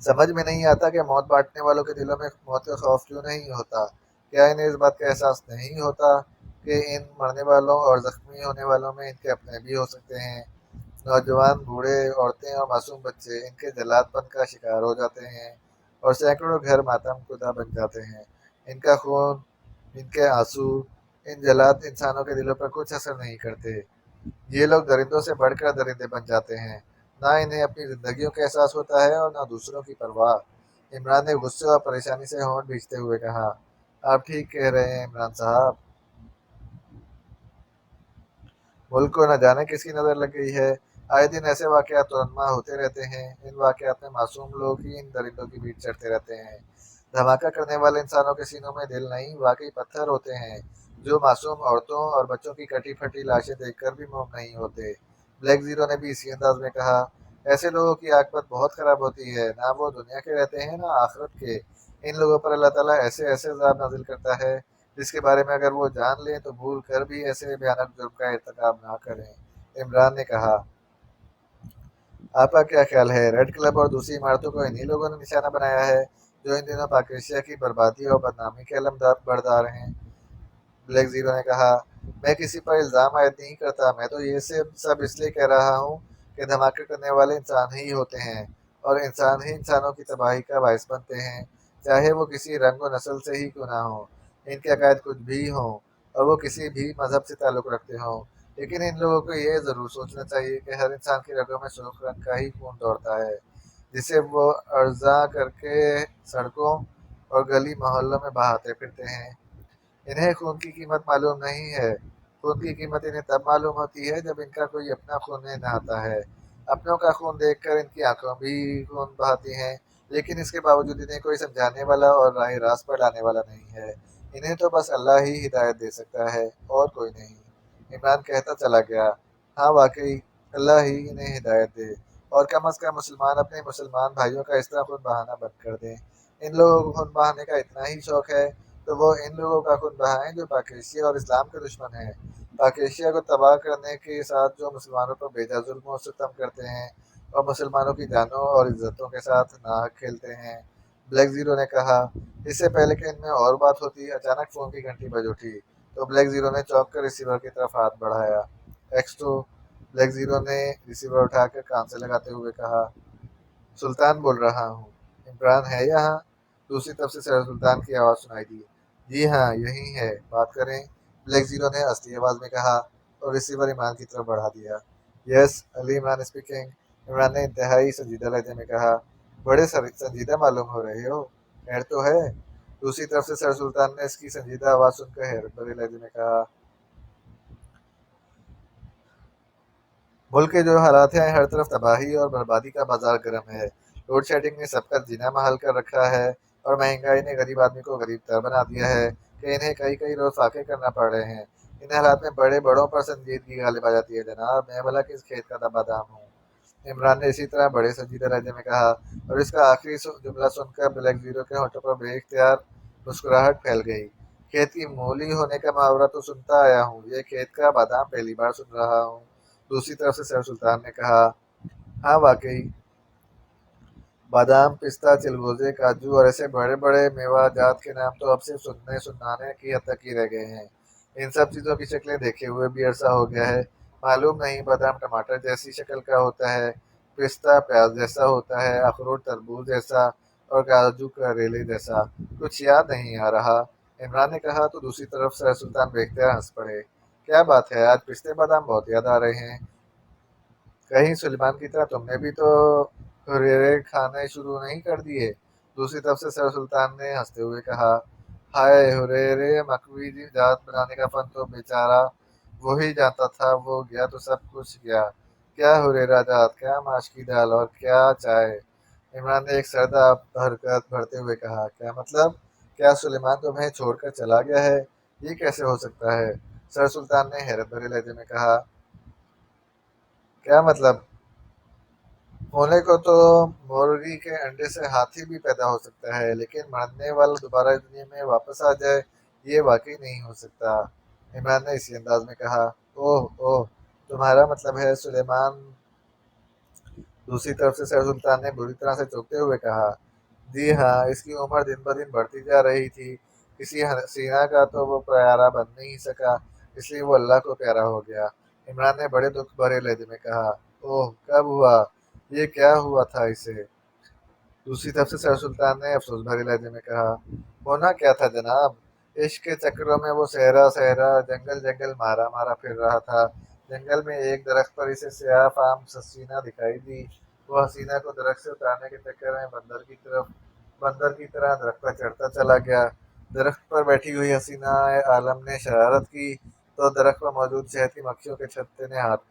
سمجھ میں نہیں آتا کہ موت بانٹنے والوں کے دلوں میں موت کا خوف کیوں نہیں ہوتا؟ کیا انہیں اس بات کا احساس نہیں ہوتا کہ ان مرنے والوں اور زخمی ہونے والوں میں ان کے اپنے بھی ہو سکتے ہیں؟ نوجوان، بوڑھے، عورتیں اور معصوم بچے ان کے جلاد پن کا شکار ہو جاتے ہیں اور سینکڑوں گھر ماتم کدہ بن جاتے ہیں۔ ان کا خون، ان کے آنسو، इन जलाद इंसानों के दिलों पर कुछ असर नहीं करते। ये लोग दरिंदों से बढ़कर दरिंदे बन जाते हैं। ना इन्हें अपनी जिंदगियों का एहसास होता है और ना दूसरों की परवाह। इमरान ने गुस्से और परेशानी से होंठ भींचते हुए कहा, आप ठीक कह रहे हैं इमरान साहब। मुल्क को न जाने किसकी नज़र लग गई है। आए दिन ऐसे वाक़यात तुरन्मा होते रहते हैं। इन वाक़यात में मासूम लोग ही इन दरिंदों की भीड़ चढ़ते रहते हैं। धमाका करने वाले इंसानों के सीनों में दिल नहीं, वाकई पत्थर होते हैं, जो मासूम औरतों और बच्चों की कटी फटी लाशें देखकर भी मुंह नहीं होते। ब्लैक जीरो ने भी इसी अंदाज में कहा, ऐसे लोगों की आकबत बहुत खराब होती है। ना वो दुनिया के रहते हैं ना आखिरत के। इन लोगों पर अल्लाह ताला ऐसे ऐसे अज़ाब नाजिल करता है जिसके बारे में अगर वो जान लें तो भूल कर भी ऐसे भयानक जुर्म का इर्तिकाब ना करें। इमरान ने कहा, आपका क्या ख्याल है, रेड क्लब और दूसरी इमारतों को इन्हीं लोगों ने निशाना बनाया है जो इन दिनों पाकिस्तान की बर्बादी और बदनामी के अलमदार बरदार हैं? ब्लैक जीरो ने कहा, मैं किसी पर इल्ज़ाम आयद नहीं करता। मैं तो ये सब इसलिए कह रहा हूँ कि धमाके करने वाले इंसान ही होते हैं और इंसान ही इंसानों की तबाही का बायस बनते हैं, चाहे वो किसी रंग व नस्ल से ही क्यों ना हो, इनके अकायद कुछ भी हों और वो किसी भी मजहब से ताल्लुक़ रखते हों। लेकिन इन लोगों को ये ज़रूर सोचना चाहिए कि हर इंसान की रगों में सुर्ख रंग का ही खून दौड़ता है, जिसे वो अर्जा करके सड़कों और गली मोहल्लों में बहाते फिरते हैं। इन्हें खून की कीमत मालूम नहीं है। खून की कीमत इन्हें तब मालूम होती है जब इनका कोई अपना खून में नहाता है। अपनों का खून देखकर इनकी आंखों भी खून बहाती हैं, लेकिन इसके बावजूद इन्हें कोई समझाने वाला और राह रास्त पर लाने वाला नहीं है। इन्हें तो बस अल्लाह ही हिदायत दे सकता है और कोई नहीं। इमरान कहता चला गया, हाँ वाकई, अल्लाह ही इन्हें हिदायत दे और कम अज़ कम मुसलमान अपने मुसलमान भाइयों का इस तरह खून बहाना बंद कर दें। इन लोगों को खून बहाने का इतना ही शौक है तो वो इन लोगों का खून बहाएं जो पाकिस्तान और इस्लाम के दुश्मन हैं। पाकिस्तान को तबाह करने के साथ जो मुसलमानों पर बेजा जुल्म और सितम करते हैं और मुसलमानों की जानों और इज्जतों के साथ नाहक खेलते हैं। ब्लैक जीरो ने कहा, इससे पहले कि इनमें और बात होती अचानक फ़ोन की घंटी बज उठी। तो ब्लैक जीरो ने चौंक कर रिसीवर की तरफ हाथ बढ़ाया। एक्स तो ब्लैक जीरो ने रिसीवर उठाकर कान से लगाते हुए कहा, सुल्तान बोल रहा हूँ। इमरान है यहाँ? दूसरी तरफ से सर सुल्तान की आवाज़ सुनाई दी। जी हाँ, यही है, बात करें, ब्लैक जीरो ने असली आवाज़ में कहा और रिसीवर इमरान की तरफ बढ़ा दिया। Yes, Ali Imran speaking. इमरान ने इंतहाई संजीदा लहजे में कहा, बड़े संजीदा मालूम हो रहे हो, खैर तो है? दूसरी तरफ से सर सुल्तान ने इसकी संजीदा आवाज़ सुनकर हैरत भरे लहजे में कहा, मुल्क के जो हालात हैं, हर तरफ तबाही और बर्बादी का बाजार गर्म है। लोड शेडिंग ने सबका जीना महल कर रखा है और महंगाई ने गरीब आदमी को गरीब तर बना दिया है कि इन्हें कई कई रोज फाके करना पड़ रहे हैं। इन हालात में बड़े बड़ों पर संजीदगी गालिब आ जाती है। जनाब, मैं भला किस खेत का बादाम हूँ? इमरान ने इसी तरह बड़े संजीदा लहजे में कहा और इसका आखिरी जुमला सुनकर ब्लैक जीरो के होठों पर बेइख्तियार मुस्कुराहट फैल गई। खेत की मूली होने का मुहावरा तो सुनता आया हूँ, ये खेत का बादाम पहली बार सुन रहा हूँ। दूसरी तरफ से सर सुल्तान ने कहा, हाँ वाकई, बादाम, पिस्ता, चिलगोजे, काजू और ऐसे बड़े बड़े मेवा जात के नाम तो अब सिर्फ सुनने सुनाने की हद तक ही रह गए हैं। इन सब चीज़ों की शक्लें देखे हुए भी अरसा हो गया है। मालूम नहीं, बादाम टमाटर जैसी शक्ल का होता है, पिस्ता प्याज जैसा होता है, अखरोट तरबूज जैसा और काजू करेले जैसा। कुछ याद नहीं आ रहा। इमरान ने कहा तो दूसरी तरफ सर सुल्तान बेख्तियार हंस पड़े। क्या बात है, आज पिस्ते बादाम बहुत याद आ रहे हैं। कहीं सुलेमान की तरह तुमने भी तो हुर्रे खाने शुरू नहीं कर दिए? दूसरी तरफ से सर सुल्तान ने हंसते हुए कहा, हाय हुर्रे, मकवी जी जात बनाने का फन तो बेचारा वो ही जानता था, वो गया तो सब कुछ गया। क्या हुरेरा जात, क्या माश की दाल और क्या चाय। इमरान ने एक सर्द हरकत भरते हुए कहा, क्या मतलब? क्या सुलेमान तुम्हें छोड़कर चला गया है? ये कैसे हो सकता है? सर सुल्तान ने हैरत भरे लहजे में कहा, क्या मतलब? होने को तो मुर्गी के अंडे से हाथी भी पैदा हो सकता है, लेकिन मरने वाला दोबारा इस दुनिया में वापस आ जाए, ये वाकई नहीं हो सकता। इमरान ने इसी अंदाज में कहा, ओह ओह, तुम्हारा मतलब है सुलेमान? दूसरी तरफ से सर सुल्तान ने बुरी तरह से चौंकते हुए कहा, जी हाँ, इसकी उम्र दिन ब दिन बढ़ती जा रही थी। किसी हसीना का तो वो प्यारा बन नहीं सका, इसलिए वो अल्लाह को प्यारा हो गया। इमरान ने बड़े दुख भरे लहजे में कहा, ओह, कब हुआ? ये क्या हुआ था इसे? दूसरी तरफ से सर सुल्तान ने अफसोस भरे लहजे में कहा, होना क्या था जनाब? عشق کے چکروں میں وہ صحرا صحرا جنگل جنگل مارا مارا پھر رہا تھا۔ جنگل میں ایک درخت پر اسے سیاہ فام حسینہ دکھائی دی۔ وہ حسینہ کو درخت سے اتارنے کے چکر میں بندر کی طرح درخت پر چڑھتا چلا گیا۔ درخت پر بیٹھی ہوئی حسینہ عالم نے شرارت کی تو درخت پر موجود شہد کی مکھیوں کے چھتے نے ہاتھ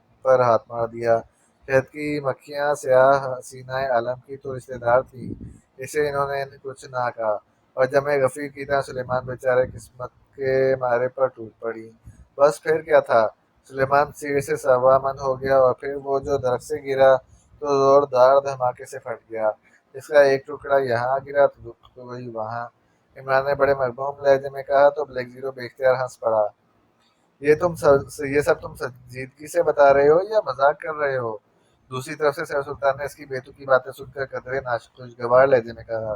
مار دیا۔ شہد کی مکھیاں سیاہ حسینہ عالم کی تو رشتے دار تھی، اسے انہوں نے کچھ نہ کہا، اور جمع غفیر کی طرح سلیمان بیچارے قسمت کے مارے پر ٹوٹ پڑی۔ بس پھر کیا تھا، سلیمان سیر سے سوا من ہو گیا، اور پھر وہ جو درخت سے گرا تو زوردار دھماکے سے پھٹ گیا۔ اس کا ایک ٹکڑا یہاں گرا تو کوئی وہاں۔ عمران نے بڑے مرغوم لہجے میں کہا تو بلیک زیرو بے اختیار ہنس پڑا۔ یہ سب تم سنجیدگی سے بتا رہے ہو یا مذاق کر رہے ہو؟ دوسری طرف سے سر سلطان نے اس کی بیتوکی باتیں سن کر قدرے ناخوشگوار لہجے میں کہا،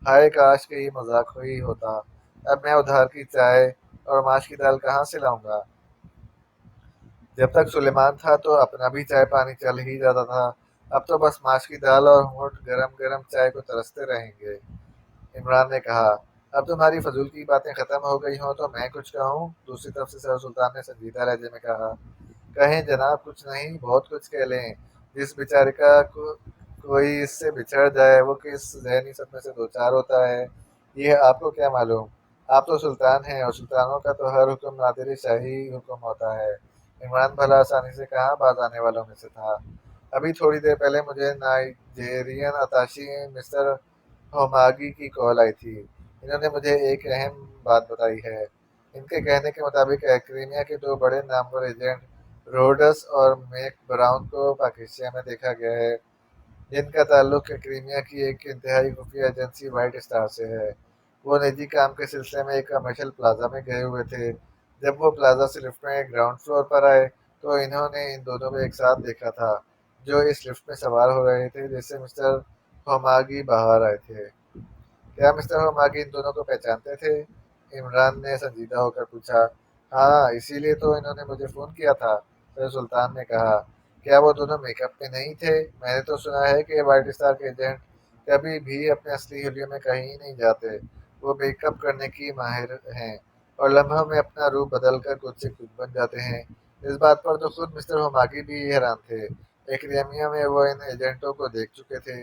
ہائے کاش کہ یہ مذاق ہی ہوتا، اب میں ادھار کی چائے اور ماش کی دال کہاں سے لاؤں گا؟ جب تک سلیمان تھا تو اپنا بھی چائے پانی چل ہی جاتا تھا، اب تو بس ماش کی دال اور ہونٹ گرم گرم چائے کو ترستے رہیں گے۔ عمران نے کہا، اب تمہاری فضول کی باتیں ختم ہو گئی ہوں تو میں کچھ کہوں؟ دوسری طرف سے سر سلطان نے سنجیدہ لہجے میں کہا، کہیں جناب، کچھ نہیں، بہت کچھ کہہ لیں۔ جس بیچارے کا کوئی اس سے بچھڑ جائے وہ کس ذہنی صدمے سے دوچار ہوتا ہے، یہ آپ کو کیا معلوم؟ آپ تو سلطان ہیں، اور سلطانوں کا تو ہر حکم نادر شاہی حکم ہوتا ہے۔ عمران بھلا آسانی سے کہاں باز آنے والوں میں سے تھا۔ ابھی تھوڑی دیر پہلے مجھے نائجیرین اتاشی مسٹر ہوماگی کی کال آئی تھی، انہوں نے مجھے ایک اہم بات بتائی ہے۔ ان کے کہنے کے مطابق کریمیا کے دو بڑے نامور ایجنٹ روڈس اور میک براؤن کو پاکستان میں دیکھا گیا ہے، جن کا تعلق کریمیا کی ایک انتہائی خفیہ ایجنسی وائٹ اسٹار سے ہے۔ وہ نجی کام کے سلسلے میں ایک کمرشل پلازا میں گئے ہوئے تھے۔ جب وہ پلازا سے لفٹ میں گراؤنڈ فلور پر آئے تو انہوں نے ان دونوں کو ایک ساتھ دیکھا تھا، جو اس لفٹ میں سوار ہو رہے تھے جس سے مسٹر ہوماگی باہر آئے تھے۔ کیا مسٹر ہوماگی ان دونوں کو پہچانتے تھے؟ عمران نے سنجیدہ ہو کر پوچھا۔ ہاں، اسی لیے تو انہوں نے مجھے فون کیا تھا، سر سلطان نے کہا۔ کیا وہ دونوں میک اپ میں نہیں تھے؟ میں نے تو سنا ہے کہ وائٹ اسٹار کے ایجنٹ کبھی بھی اپنے اصلی حلیوں میں کہیں نہیں جاتے، وہ میک اپ کرنے کی ماہر ہیں اور لمحوں میں اپنا روپ بدل کر کچھ سے کچھ بن جاتے ہیں۔ اس بات پر تو خود مسٹر ہوماگی بھی حیران تھے۔ ایکڈیمیا میں وہ ان ایجنٹوں کو دیکھ چکے تھے،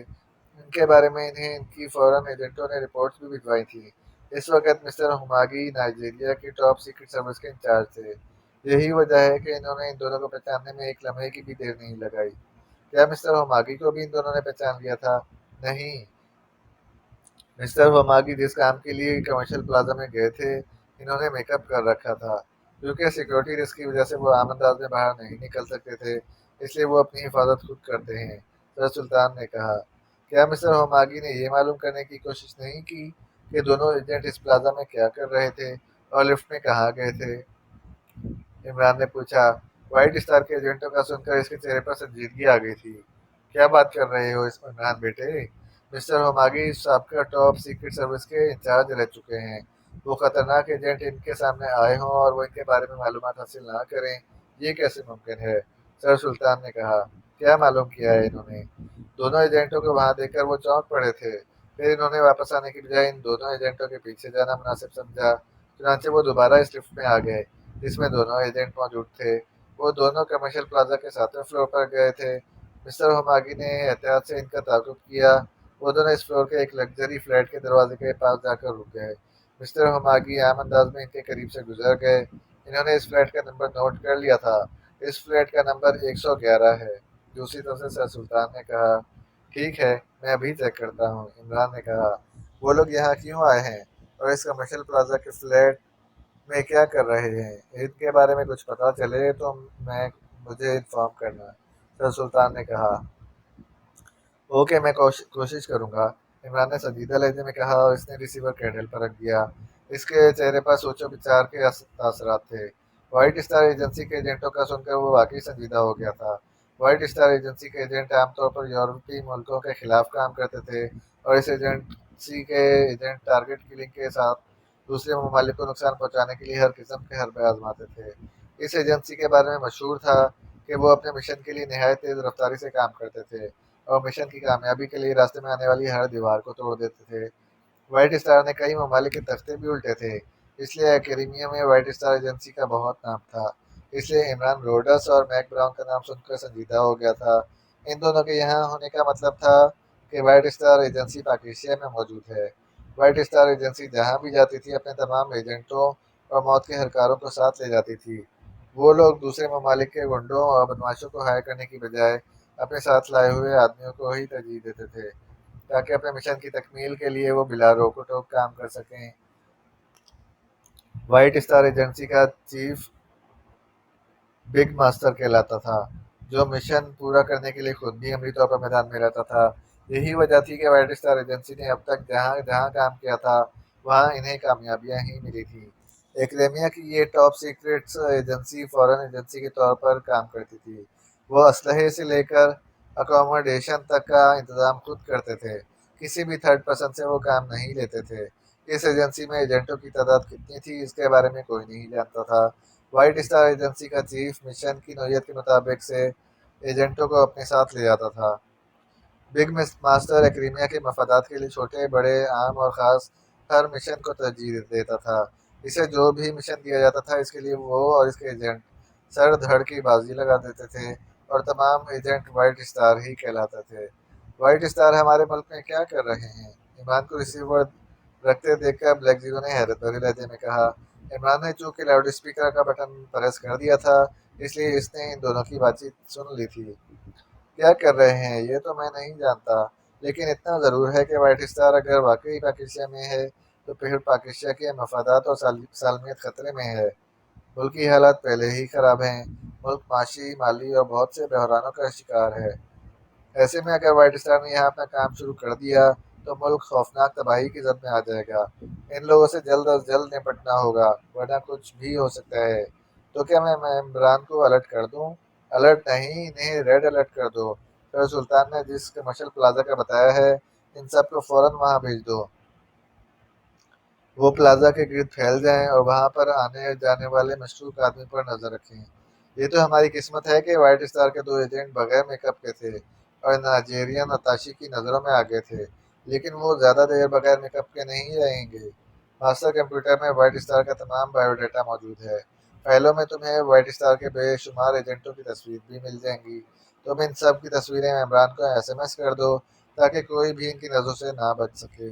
ان کے بارے میں انہیں ان کی فورن ایجنٹوں نے رپورٹس بھی بھجوائی تھیں۔ اس وقت مسٹر ہوماگی نائجیریا کی ٹاپ سیکرٹ سروس کے انچارج تھے، یہی وجہ ہے کہ انہوں نے ان دونوں کو پہچاننے میں ایک لمحے کی بھی دیر نہیں لگائی۔ کیا مسٹر ہوماگی کو بھی ان دونوں نے پہچان لیا تھا؟ نہیں، مسٹر ہوماگی جس کام کے لیے کمرشل پلازا میں گئے تھے، انہوں نے میک اپ کر رکھا تھا۔ کیونکہ سیکورٹی رسک کی وجہ سے وہ عام انداز میں باہر نہیں نکل سکتے تھے، اس لیے وہ اپنی حفاظت خود کرتے ہیں، سر سلطان نے کہا۔ کیا مسٹر ہوماگی نے یہ معلوم کرنے کی کوشش نہیں کی کہ دونوں ایجنٹ اس پلازا میں کیا کر رہے تھے اور لفٹ میں کہاں گئے تھے؟ عمران نے پوچھا۔ وائٹ اسٹار کے ایجنٹوں کا سن کر اس کے چہرے پر سنجیدگی آ گئی تھی۔ کیا بات کر رہے ہو اس عمران بیٹے؟ مسٹر ہوماگی سابقہ ٹاپ سیکرٹ سروس کے انچارج رہ چکے ہیں، وہ خطرناک ایجنٹ ان کے سامنے آئے ہوں اور وہ ان کے بارے میں معلومات حاصل نہ کریں، یہ کیسے ممکن ہے؟ سر سلطان نے کہا۔ کیا معلوم کیا ہے انہوں نے؟ دونوں ایجنٹوں کو وہاں دیکھ کر وہ چونک پڑے تھے، پھر انہوں نے واپس آنے کی بجائے ان دونوں ایجنٹوں کے پیچھے جانا مناسب سمجھا، چنانچہ وہ دوبارہ اس لفٹ میں آ گئے جس میں دونوں ایجنٹ موجود تھے۔ وہ دونوں کمرشل پلازا کے 7ویں فلور پر گئے تھے۔ مسٹر ہوماگی نے احتیاط سے ان کا تعاقب کیا۔ وہ دونوں اس فلور کے ایک لگژری فلیٹ کے دروازے کے پاس جا کر رک گئے۔ مسٹر ہوماگی عام انداز میں ان کے قریب سے گزر گئے۔ انہوں نے اس فلیٹ کا نمبر نوٹ کر لیا تھا، اس فلیٹ کا نمبر 111 ہے، دوسری طرف سے سر سلطان نے کہا۔ ٹھیک ہے، میں ابھی چیک کرتا ہوں، عمران نے کہا۔ وہ لوگ یہاں کیوں آئے ہیں اور اس کمرشل پلازا کے فلیٹ میں کیا کر رہے ہیں؟ ان کے بارے میں کچھ پتہ چلے تو مجھے انفارم کرنا، سر سلطان نے کہا۔ اوکے، میں کوشش کروں گا، عمران نے سنجیدہ لہجے میں کہا، اور اس نے ریسیور کینڈل پر رکھ دیا۔ اس کے چہرے پر سوچ و بچار کے تاثرات تھے۔ وائٹ اسٹار ایجنسی کے ایجنٹوں کا سن کر وہ واقعی سنجیدہ ہو گیا تھا۔ وائٹ اسٹار ایجنسی کے ایجنٹ عام طور پر یورپی ملکوں کے خلاف کام کرتے تھے، اور اس ایجنسی کے ایجنٹ ٹارگٹ کلنگ کے ساتھ دوسرے ممالک کو نقصان پہنچانے کے لیے ہر قسم کے حربے آزماتے تھے۔ اس ایجنسی کے بارے میں مشہور تھا کہ وہ اپنے مشن کے لیے نہایت تیز رفتاری سے کام کرتے تھے اور مشن کی کامیابی کے لیے راستے میں آنے والی ہر دیوار کو توڑ دیتے تھے۔ وائٹ اسٹار نے کئی ممالک کے تختے بھی الٹے تھے، اس لیے کرائمیا میں وائٹ اسٹار ایجنسی کا بہت نام تھا، اس لیے عمران روڈس اور میک براؤن کا نام سن کر سنجیدہ ہو گیا تھا۔ ان دونوں کے یہاں ہونے کا مطلب تھا کہ وائٹ اسٹار ایجنسی پاکیزیا میں موجود ہے۔ وائٹ اسٹار ایجنسی جہاں بھی جاتی تھی اپنے تمام ایجنٹوں اور موت کے ہلکاروں کو ساتھ لے جاتی تھی۔ وہ لوگ دوسرے ممالک کے گنڈوں اور بدماشوں کو ہائر کرنے کی بجائے اپنے ساتھ لائے ہوئے آدمیوں کو ہی ترجیح دیتے تھے تاکہ اپنے مشن کی تکمیل کے لیے وہ بلا روک ٹوک کام کر سکیں۔ وائٹ اسٹار ایجنسی کا چیف بگ ماسٹر کہلاتا تھا، جو مشن پورا کرنے کے لیے خود بھی عملی طور پر میدان میں رہتا تھا۔ یہی وجہ تھی کہ وائٹ اسٹار ایجنسی نے اب تک جہاں جہاں کام کیا تھا وہاں انہیں کامیابیاں ہی ملی تھیں۔ ایکڈیمیا کی یہ ٹاپ سیکرٹس ایجنسی فورن ایجنسی کے طور پر کام کرتی تھی۔ وہ اسلحے سے لے کر اکوموڈیشن تک کا انتظام خود کرتے تھے، کسی بھی تھرڈ پرسن سے وہ کام نہیں لیتے تھے۔ اس ایجنسی میں ایجنٹوں کی تعداد کتنی تھی اس کے بارے میں کوئی نہیں جانتا تھا۔ وائٹ اسٹار ایجنسی کا چیف مشن کی نوعیت کے مطابق سے ایجنٹوں کو اپنے ساتھ لے جاتا تھا۔ بگ ماسٹر ایکڈیمیا کے مفادات کے لیے چھوٹے بڑے عام اور خاص ہر مشن کو ترجیح دیتا تھا۔ اسے جو بھی مشن دیا جاتا تھا اس کے لیے وہ اور اس کے ایجنٹ سر دھڑ کی بازی لگا دیتے تھے اور تمام ایجنٹ وائٹ اسٹار ہی کہلاتے تھے۔ وائٹ اسٹار ہمارے ملک میں کیا کر رہے ہیں؟ عمران کو ریسیور رکھتے دیکھ کر بلیک زیرو نے حیرت بھرے لہجے میں کہا۔ عمران نے چونکہ لاؤڈ اسپیکر کا بٹن پریس کر دیا تھا اس لیے اس نے ان دونوں کی بات چیت سن لی تھی۔ کیا کر رہے ہیں یہ تو میں نہیں جانتا، لیکن اتنا ضرور ہے کہ وائٹ اسٹار اگر واقعی پاکستان میں ہے تو پھر پاکستان کے مفادات اور سالمیت خطرے میں ہے۔ ملکی حالات پہلے ہی خراب ہیں، ملک معاشی، مالی اور بہت سے بحرانوں کا شکار ہے۔ ایسے میں اگر وائٹ اسٹار نے یہاں اپنا کام شروع کر دیا تو ملک خوفناک تباہی کی زد میں آ جائے گا۔ ان لوگوں سے جلد از جلد نپٹنا ہوگا ورنہ کچھ بھی ہو سکتا ہے۔ تو کیا میں عمران کو الرٹ کر دوں؟ الرٹ نہیں، انہیں ریڈ الرٹ کر دو۔ سر سلطان نے جس کمرشل پلازا کا بتایا ہے ان سب کو فوراً وہاں بھیج دو۔ وہ پلازا کے گرد پھیل جائیں اور وہاں پر آنے جانے والے مشکوک آدمی پر نظر رکھیں۔ یہ تو ہماری قسمت ہے کہ وائٹ اسٹار کے دو ایجنٹ بغیر میک اپ کے تھے اور نائجیرین نتاشی کی نظروں میں آگے تھے، لیکن وہ زیادہ دیر بغیر میک اپ کے نہیں رہیں گے۔ ماسٹر کمپیوٹر میں وائٹ اسٹار کا تمام بائیو ڈیٹا موجود ہے۔ فائلوں میں تمہیں وائٹ اسٹار کے بے شمار ایجنٹوں کی تصویر بھی مل جائیں گی۔ تم ان سب کی تصویریں عمران کو ایس ایم ایس کر دو تاکہ کوئی بھی ان کی نظروں سے نہ بچ سکے۔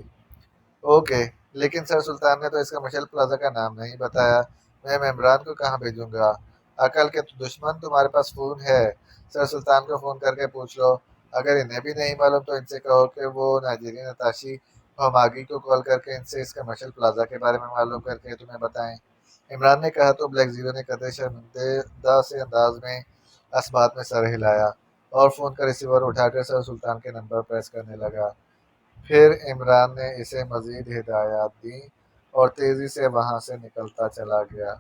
اوکے، لیکن سر سلطان نے تو اس کا مشل پلازا کا نام نہیں بتایا، میں عمران کو کہاں بھیجوں گا؟ عقل کے دشمن، تمہارے پاس فون ہے، سر سلطان کو فون کر کے پوچھ لو۔ اگر انہیں بھی نہیں معلوم تو ان سے کہو کہ وہ نائجیرین نتاشی ہوماگی کو کال کر کے ان سے اس کا مشل پلازا کے بارے میں معلوم کر کے تمہیں بتائیں۔ عمران نے کہا تو بلیک زیرو نے قدرے شرمندہ سے انداز میں اس بات میں سر ہلایا اور فون کا ریسیور اٹھا کر سر سلطان کے نمبر پریس کرنے لگا۔ پھر عمران نے اسے مزید ہدایات دیں اور تیزی سے وہاں سے نکلتا چلا گیا۔